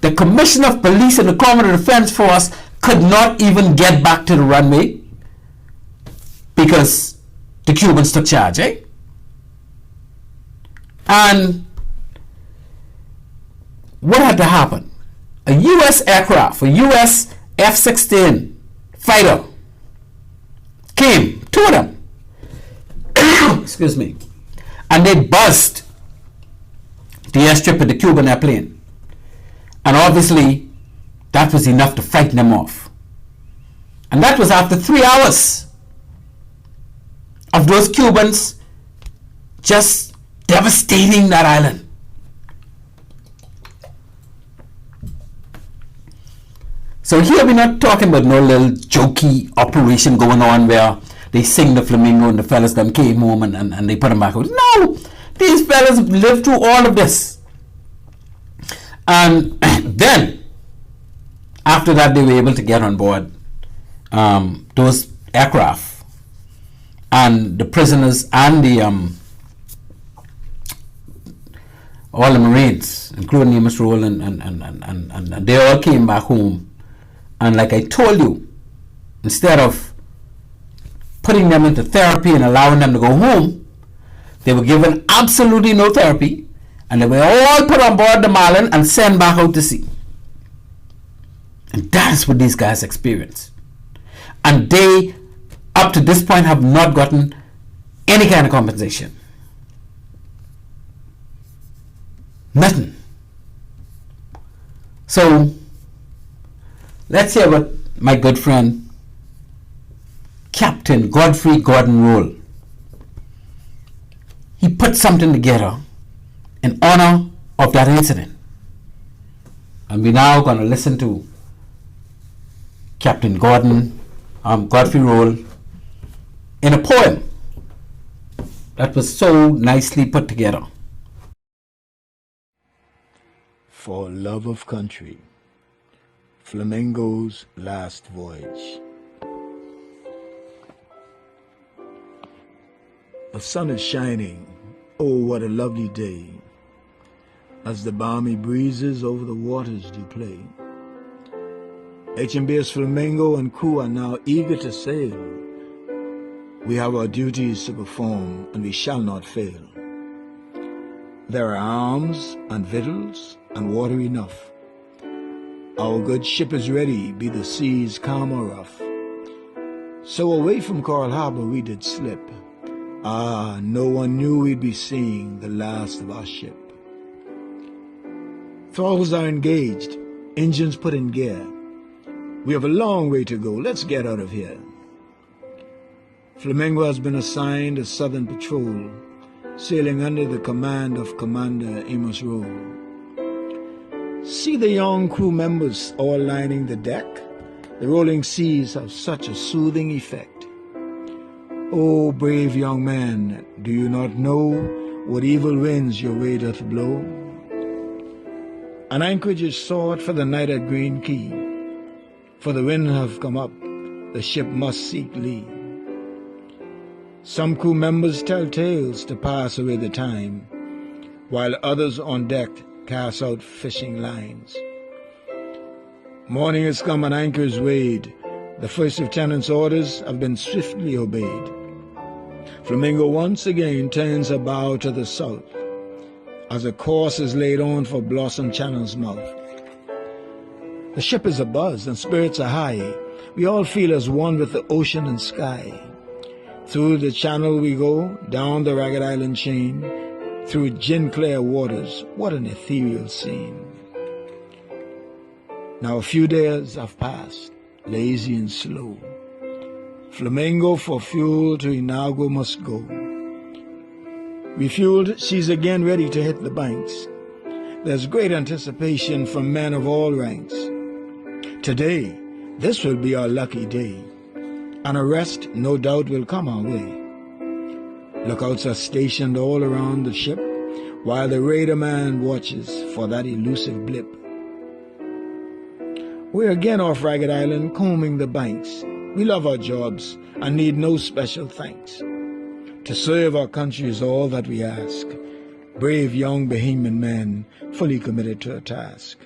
The Commissioner of Police and the Commodore of Defense Force could not even get back to the runway because the Cubans took charge, eh? And what had to happen? A U.S. aircraft, a U.S. F-16 fighter came, two of them, excuse me, and they buzzed the airstrip of the Cuban airplane. And obviously, that was enough to frighten them off. And that was after 3 hours of those Cubans just devastating that island. So here we're not talking about no little jokey operation going on where they sing the Flamingo and the fellas them came home and they put them back out. No, these fellas lived through all of this. And then, after that, they were able to get on board those aircraft, and the prisoners and the all the Marines, including Amos Roll, and they all came back home. And like I told you, instead of putting them into therapy and allowing them to go home, they were given absolutely no therapy, and they were all put on board the Marlin and sent back out to sea. And that is what these guys experienced. And they, up to this point, have not gotten any kind of compensation. Nothing. So, let's hear what my good friend, Captain Godfrey Gordon Roll, he put something together in honor of that incident. And we're now going to listen to Captain Godfrey Roll in a poem that was so nicely put together. For love of country, Flamingo's last voyage. The sun is shining, oh what a lovely day, as the balmy breezes over the waters do play. HMBS Flamingo and crew are now eager to sail. We have our duties to perform, and we shall not fail. There are arms and victuals and water enough. Our good ship is ready, be the seas calm or rough. So away from Coral Harbor we did slip. Ah, no one knew we'd be seeing the last of our ship. Throttles are engaged, engines put in gear. We have a long way to go, let's get out of here. Flamingo has been assigned a southern patrol, sailing under the command of Commander Amos Roll. See the young crew members all lining the deck. The rolling seas have such a soothing effect. Oh, brave young man, do you not know what evil winds your way doth blow? An anchorage is sought for the night at Green Key, for the wind have come up, the ship must seek lee. Some crew members tell tales to pass away the time, while others on deck cast out fishing lines. Morning has come and anchor is weighed. The first lieutenant's orders have been swiftly obeyed. Flamingo once again turns her bow to the south, as a course is laid on for Blossom Channel's mouth. The ship is abuzz and spirits are high. We all feel as one with the ocean and sky. Through the channel we go, down the ragged island chain, through gin-clear waters. What an ethereal scene. Now a few days have passed, lazy and slow. Flamingo for fuel to Inago must go. Refueled, she's again ready to hit the banks. There's great anticipation from men of all ranks. Today, this will be our lucky day. An arrest, no doubt, will come our way. Lookouts are stationed all around the ship, while the raider man watches for that elusive blip. We're again off Ragged Island, combing the banks. We love our jobs and need no special thanks. To serve our country is all that we ask. Brave young Bahamian men, fully committed to a task.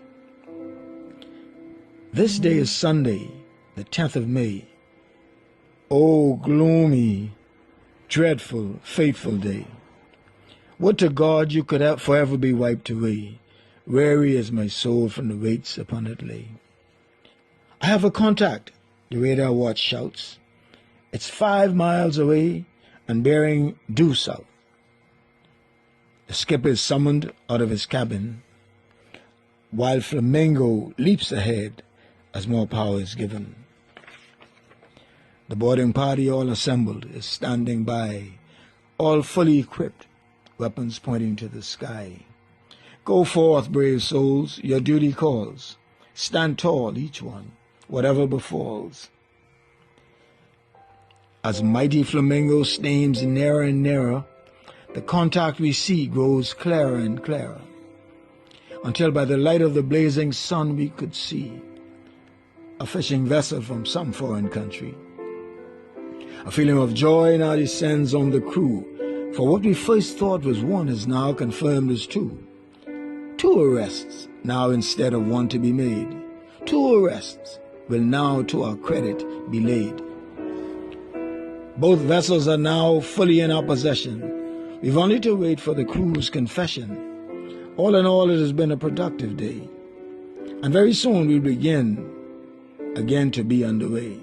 This day is Sunday, the 10th of May. Oh, gloomy, dreadful, fateful day. Would to God you could forever be wiped away. Weary is my soul from the weights upon it lay. I have a contact, the radar watch shouts. It's 5 miles away and bearing due south. The skipper is summoned out of his cabin, while Flamingo leaps ahead as more power is given. The boarding party all assembled is standing by, all fully equipped, weapons pointing to the sky. Go forth, brave souls, your duty calls. Stand tall, each one, whatever befalls. As mighty Flamingo steams nearer and nearer, the contact we see grows clearer and clearer, until by the light of the blazing sun we could see a fishing vessel from some foreign country. A feeling of joy now descends on the crew, for what we first thought was one is now confirmed as two. 2 arrests now instead of 1 to be made. 2 arrests will now to our credit be laid. Both vessels are now fully in our possession. We've only to wait for the crew's confession. All in all, it has been a productive day, and very soon we'll begin again to be underway.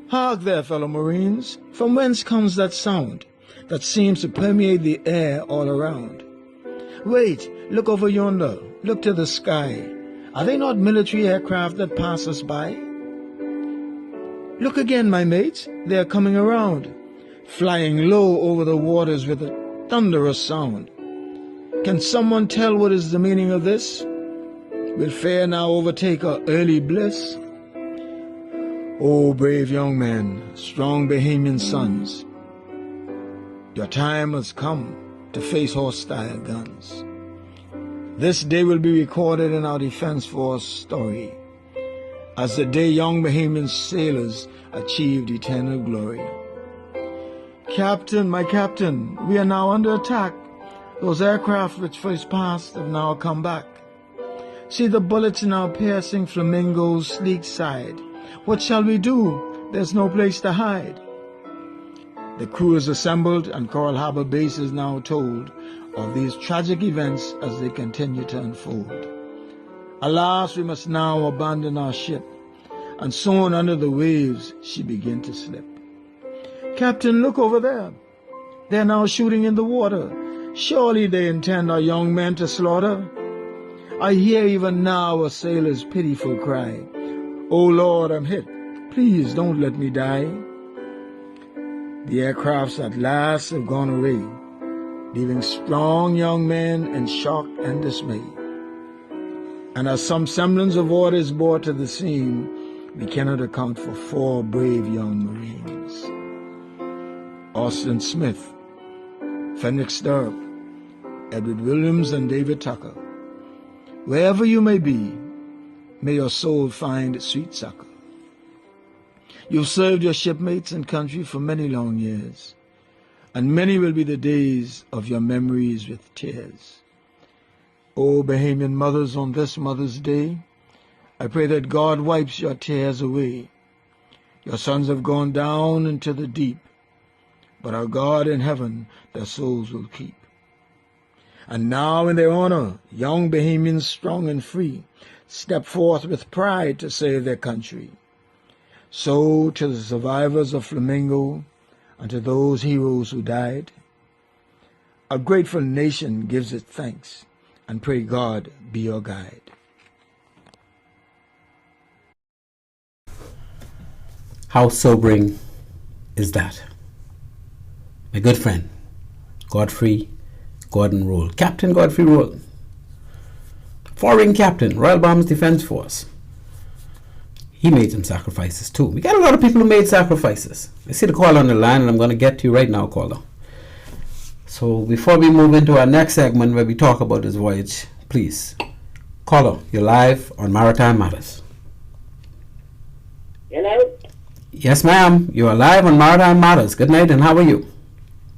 Hark there, fellow Marines, from whence comes that sound that seems to permeate the air all around? Wait, look over yonder, look to the sky. Are they not military aircraft that pass us by? Look again, my mates, they are coming around, flying low over the waters with a thunderous sound. Can someone tell what is the meaning of this? Will fear now overtake our early bliss? O brave young men, strong Bahamian sons, your time has come to face hostile guns. This day will be recorded in our Defense Force story as the day young Bahamian sailors achieved eternal glory. Captain, my captain, we are now under attack. Those aircraft which first passed have now come back. See the bullets now piercing Flamingo's sleek side. What shall we do? There's no place to hide. The crew is assembled and Coral Harbor Base is now told of these tragic events as they continue to unfold. Alas, we must now abandon our ship, and soon under the waves she began to slip. Captain, look over there. They're now shooting in the water. Surely they intend our young men to slaughter. I hear even now a sailor's pitiful cry. Oh Lord, I'm hit. Please don't let me die. The aircrafts at last have gone away, leaving strong young men in shock and dismay. And as some semblance of order is brought to the scene, we cannot account for 4 brave young Marines. Austin Smith, Fenwick Stirrup, Edward Williams, and David Tucker. Wherever you may be, may your soul find sweet succor. You've served your shipmates and country for many long years, and many will be the days of your memories with tears. O Bahamian mothers, on this Mother's Day, I pray that God wipes your tears away. Your sons have gone down into the deep, but our God in heaven their souls will keep. And now in their honor, young Bahamians strong and free step forth with pride to save their country. So to the survivors of Flamingo and to those heroes who died, a grateful nation gives it thanks and pray God be your guide. How sobering is that? My good friend, Godfrey Gordon Roll, Captain Godfrey Roll, foreign captain, Royal Bahamas Defense Force. He made some sacrifices too. We got a lot of people who made sacrifices. I see the caller on the line, and I'm going to get to you right now, caller. So before we move into our next segment where we talk about this voyage, please, caller, you're live on Maritime Matters. Hello? Yes, ma'am. You are live on Maritime Matters. Good night, and how are you?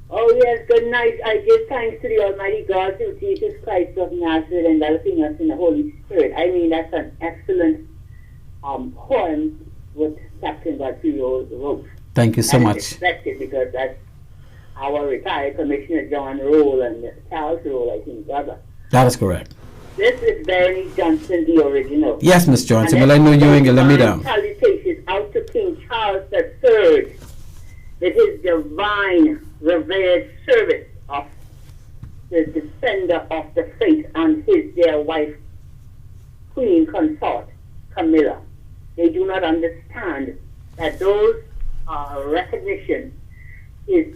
Oh, yes, good night. I give thanks to the Almighty God through Jesus Christ of Nazareth, enveloping us in the Holy Spirit. I mean, that's an excellent poem what Captain Godfrey wrote. Thank you so much. Expected because that's our retired Commissioner John Roll and Charles Roll, I think, brother. That is correct. This is Bernie Johnson, the original. Yes, Miss Johnson. Well, I know you ain't gonna let me down. Salutations out to King Charles III with his divine, revered service of the defender of the faith and his dear wife, Queen Consort Camilla. They do not understand that those recognition is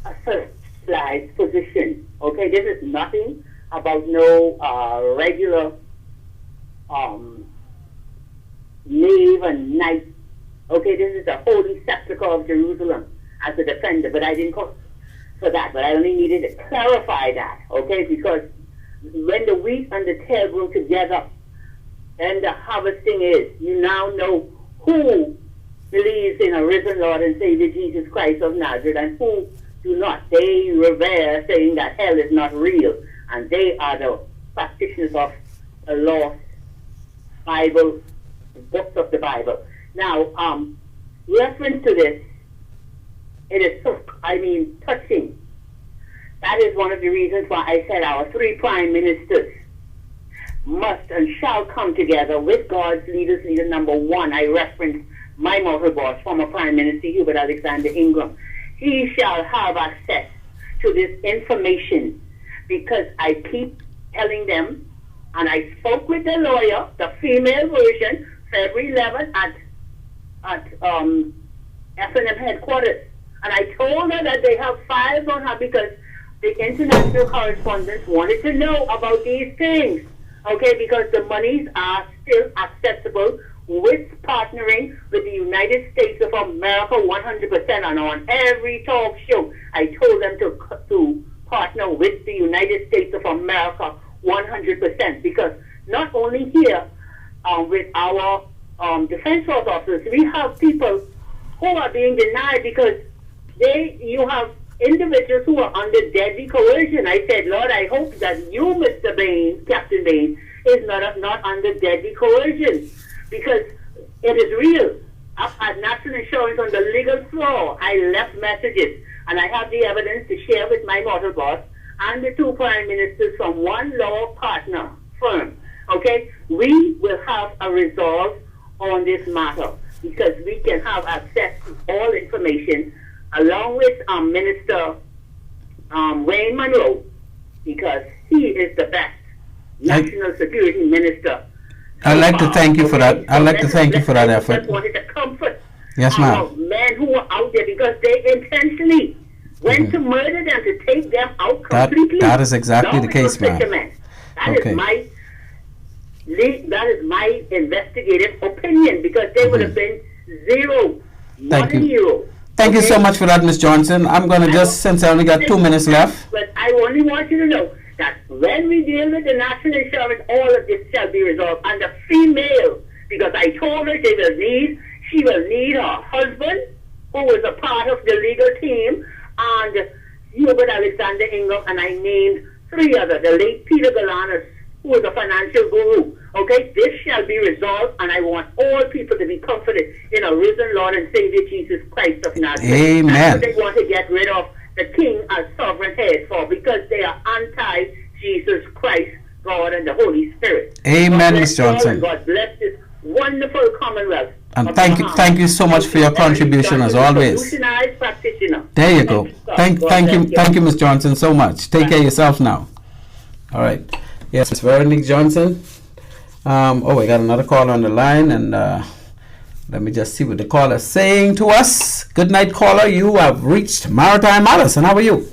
a specialized position. Okay, this is nothing about no regular knave and knight. Okay, this is the holy sepulchre of Jerusalem as a defender, but I didn't call for that, but I only needed to clarify that, okay, because when the wheat and the tare grow together, and the harvesting is, you now know who believes in a risen Lord and Savior Jesus Christ of Nazareth and who do not. They revere saying that hell is not real, and they are the practitioners of the lost Bible, books of the Bible. Now, reference to this, it is so, touching. That is one of the reasons why I said our three prime ministers must and shall come together with God's leaders. Leader number one, I referenced my mortal boss, former Prime Minister Hubert Alexander Ingram. He shall have access to this information because I keep telling them, and I spoke with the lawyer, the female version, February 11th at F&M headquarters. And I told her that they have files on her because the international correspondents wanted to know about these things. Okay, because the monies are still accessible with partnering with the United States of America 100%. And on every talk show, I told them to partner with the United States of America 100%. Because not only here with our defense force officers, we have people who are being denied because you have individuals who are under deadly coercion. I said, Lord, I hope that you, Mr. Baines, Captain Baines, is not under deadly coercion, because it is real. Up at National Insurance on the legal floor, I left messages, and I have the evidence to share with my mortal boss and the two prime ministers from one law partner firm. Okay, we will have a resolve on this matter because we can have access to all information along with Minister Wayne Monroe, because he is the best national security minister. I'd like to thank you for that. I'd like to thank you for that effort. I just wanted to comfort yes, ma'am. Men who are out there because they intentionally went to murder them, to take them out completely. That is exactly the case, ma'am. That is my investigative opinion, because they would have been zero, not a hero. Thank you so much for that, Ms. Johnson. I'm going to since I only got 2 minutes left. But I only want you to know that when we deal with the national insurance, all of this shall be resolved. And the female, because I told her she will need her husband, who was a part of the legal team, and Hubert Alexander Ingram, and I named three others, the late Peter Galanis, who was a financial guru. Okay, this shall be resolved, and I want all people to be comforted in a risen Lord and Savior Jesus Christ of Nazareth. Amen. That's what they want to get rid of the king as sovereign head for, because they are anti-Jesus Christ, God, and the Holy Spirit. Amen, Ms. Johnson. God bless this wonderful Commonwealth. And thank you so much for your contribution as always. There you go. Thank you, Ms. Johnson, so much. Take care of yourself now. All right. Yes, Ms. Veronique Johnson. We got another caller on the line, and let me just see what the caller is saying to us. Good night, caller. You have reached Maritime Matters, and how are you?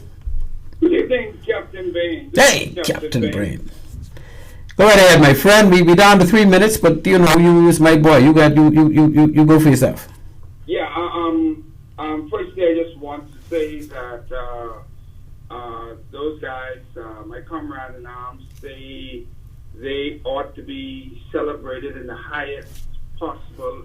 Good evening, Captain Bain. Hey, Captain Bain. Go right ahead, my friend. We down to 3 minutes, but you is my boy. You go for yourself. Yeah. Firstly, I just want to say that those guys, my comrades in arms, they ought to be celebrated in the highest possible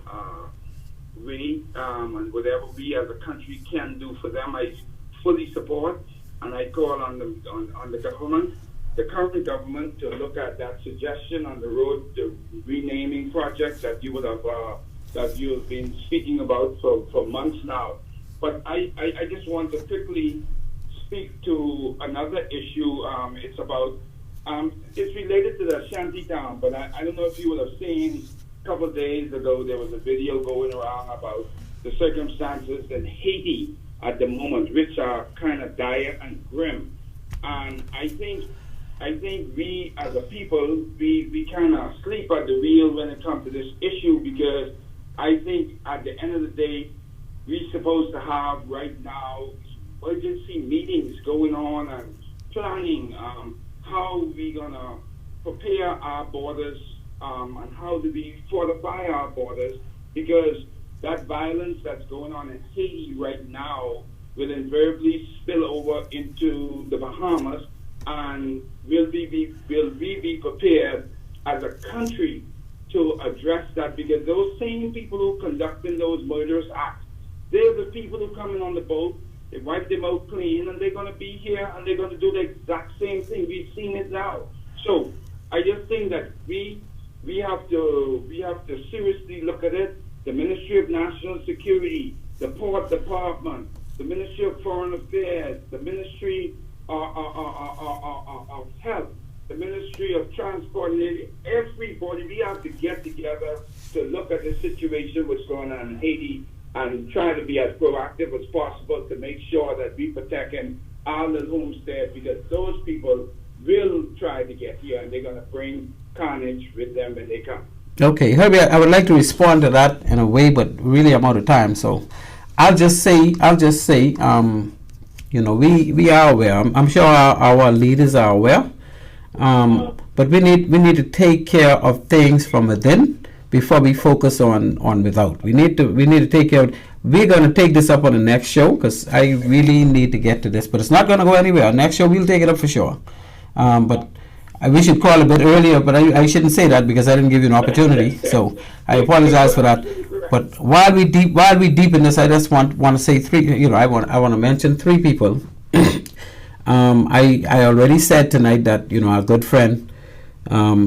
way, and whatever we as a country can do for them, I fully support, and I call on the government, the current government, to look at that suggestion on the road, the renaming project that you have been speaking about for months now. But I just want to quickly speak to another issue. It's about, it's related to the shantytown, but I don't know if you would have seen a couple of days ago, there was a video going around about the circumstances in Haiti at the moment, which are kind of dire and grim. And I think we as a people, we kind of sleep at the wheel when it comes to this issue, because I think at the end of the day, we're supposed to have right now emergency meetings going on and planning how we're going to prepare our borders and how do we fortify our borders, because that violence that's going on in Haiti right now will invariably spill over into the Bahamas. And will we be prepared as a country to address that? Because those same people who conducting those murderous acts, they're the people who come in on the boat, they wipe them out clean, and they're going to be here and they're going to do the exact same thing. We've seen it now. So I just think that we have to seriously look at it. The Ministry of National Security, the Port Department, the Ministry of Foreign Affairs, the Ministry of Health, the Ministry of Transport, and everybody, we have to get together to look at the situation what's going on in Haiti and try to be as proactive as possible to make sure that we protecting our little homestead, because those people will try to get here and they're going to bring carnage with them when they come. Okay, Herbie, I would like to respond to that in a way, but really I'm out of time. So I'll just say, you know, we are aware. I'm sure our leaders are aware. But we need to take care of things from within before we focus on without. We need to take care of. We're going to take this up on the next show, because I really need to get to this. But it's not going to go anywhere. Next show we'll take it up for sure. But we should call a bit earlier, but I shouldn't say that because I didn't give you an opportunity. So I apologize for that. But while we deep in this, I just want to say three. You know, I want to mention three people. I already said tonight that, you know, our good friend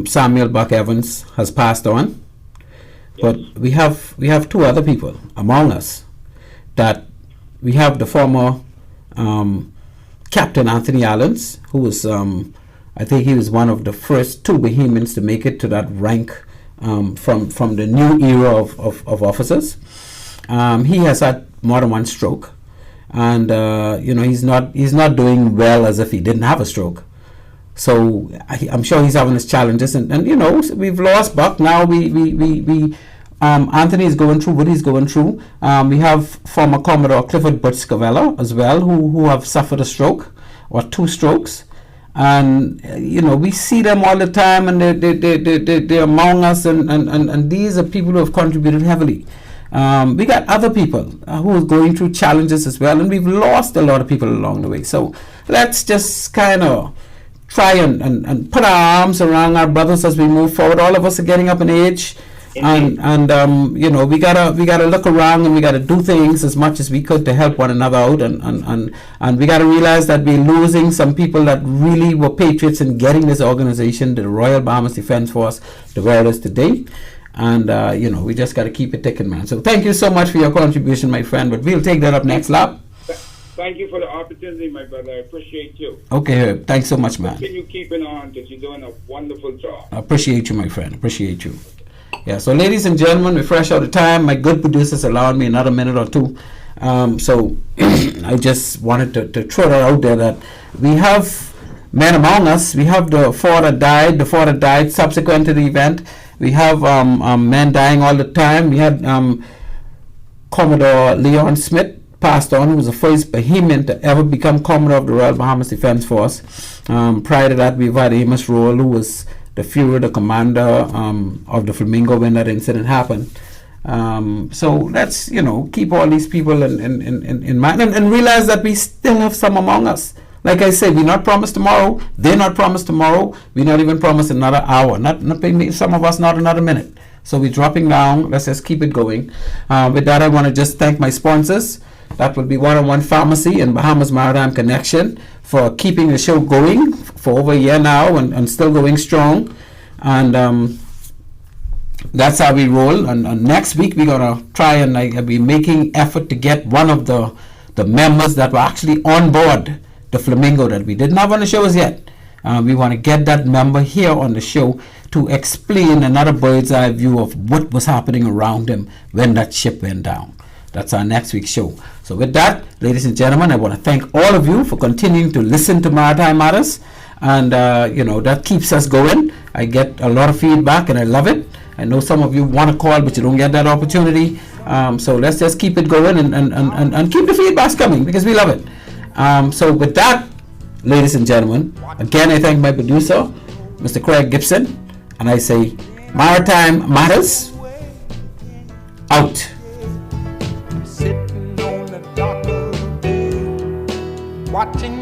Samuel Buck Evans has passed on. But we have two other people among us. That we have the former Captain Anthony Allens, who was I think he was one of the first two Bahamians to make it to that rank from the new era of officers. He has had more than one stroke, and you know, he's not doing well as if he didn't have a stroke. So I'm sure he's having his challenges, and you know, we've lost Buck. Now Anthony is going through what he's going through. We have former Commodore Clifford Butch-Scavella as well, who have suffered a stroke or two strokes. And you know, we see them all the time, and they're among us, and these are people who have contributed heavily. We got other people who are going through challenges as well, and we've lost a lot of people along the way. So let's just kind of try and put our arms around our brothers as we move forward. All of us are getting up in age, and you know, we gotta look around, and we gotta do things as much as we could to help one another out, and we gotta realize that we're losing some people that really were patriots in getting this organization, the Royal Bahamas Defence Force, to where it is today. And you know, we just gotta keep it ticking, man. So thank you so much for your contribution, my friend. But we'll take that up next lap. Thank you for the opportunity, my brother. I appreciate you. Okay, Herb. Thanks so much, man. Continue keeping on, because you're doing a wonderful job. I appreciate you, my friend. Appreciate you. Yeah, so ladies and gentlemen, we're fresh out of time. My good producers allowed me another minute or two. So I just wanted to throw that out there, that we have men among us. We have the four that died subsequent to the event. We have men dying all the time. We had Commodore Leon Smith passed on, who was the first Bahamian to ever become Commodore of the Royal Bahamas Defence Force. Prior to that, we've had Amos Roll, who was the Fuhrer, the commander of the Flamingo when that incident happened. So let's, you know, keep all these people in mind, and realize that we still have some among us. Like I said, we're not promised tomorrow. They're not promised tomorrow. We're not even promised another hour. Not some of us, not another minute. So we're dropping down. Let's just keep it going. With that, I want to just thank my sponsors. That will be One-on-One Pharmacy and Bahamas Maritime Connection for keeping the show going for over a year now, and still going strong. And that's how we roll. And next week we're gonna try and be making effort to get one of the members that were actually on board the Flamingo that we didn't have on the show as yet. We want to get that member here on the show to explain another bird's eye view of what was happening around him when that ship went down. That's our next week's show. So with that, ladies and gentlemen, I want to thank all of you for continuing to listen to Maritime Matters. And, that keeps us going. I get a lot of feedback and I love it. I know some of you want to call, but you don't get that opportunity. So let's just keep it going and keep the feedbacks coming because we love it. So with that, ladies and gentlemen, again, I thank my producer, Mr. Craig Gibson. And I say, Maritime Matters, out. Sitting on the dock of the bay, watching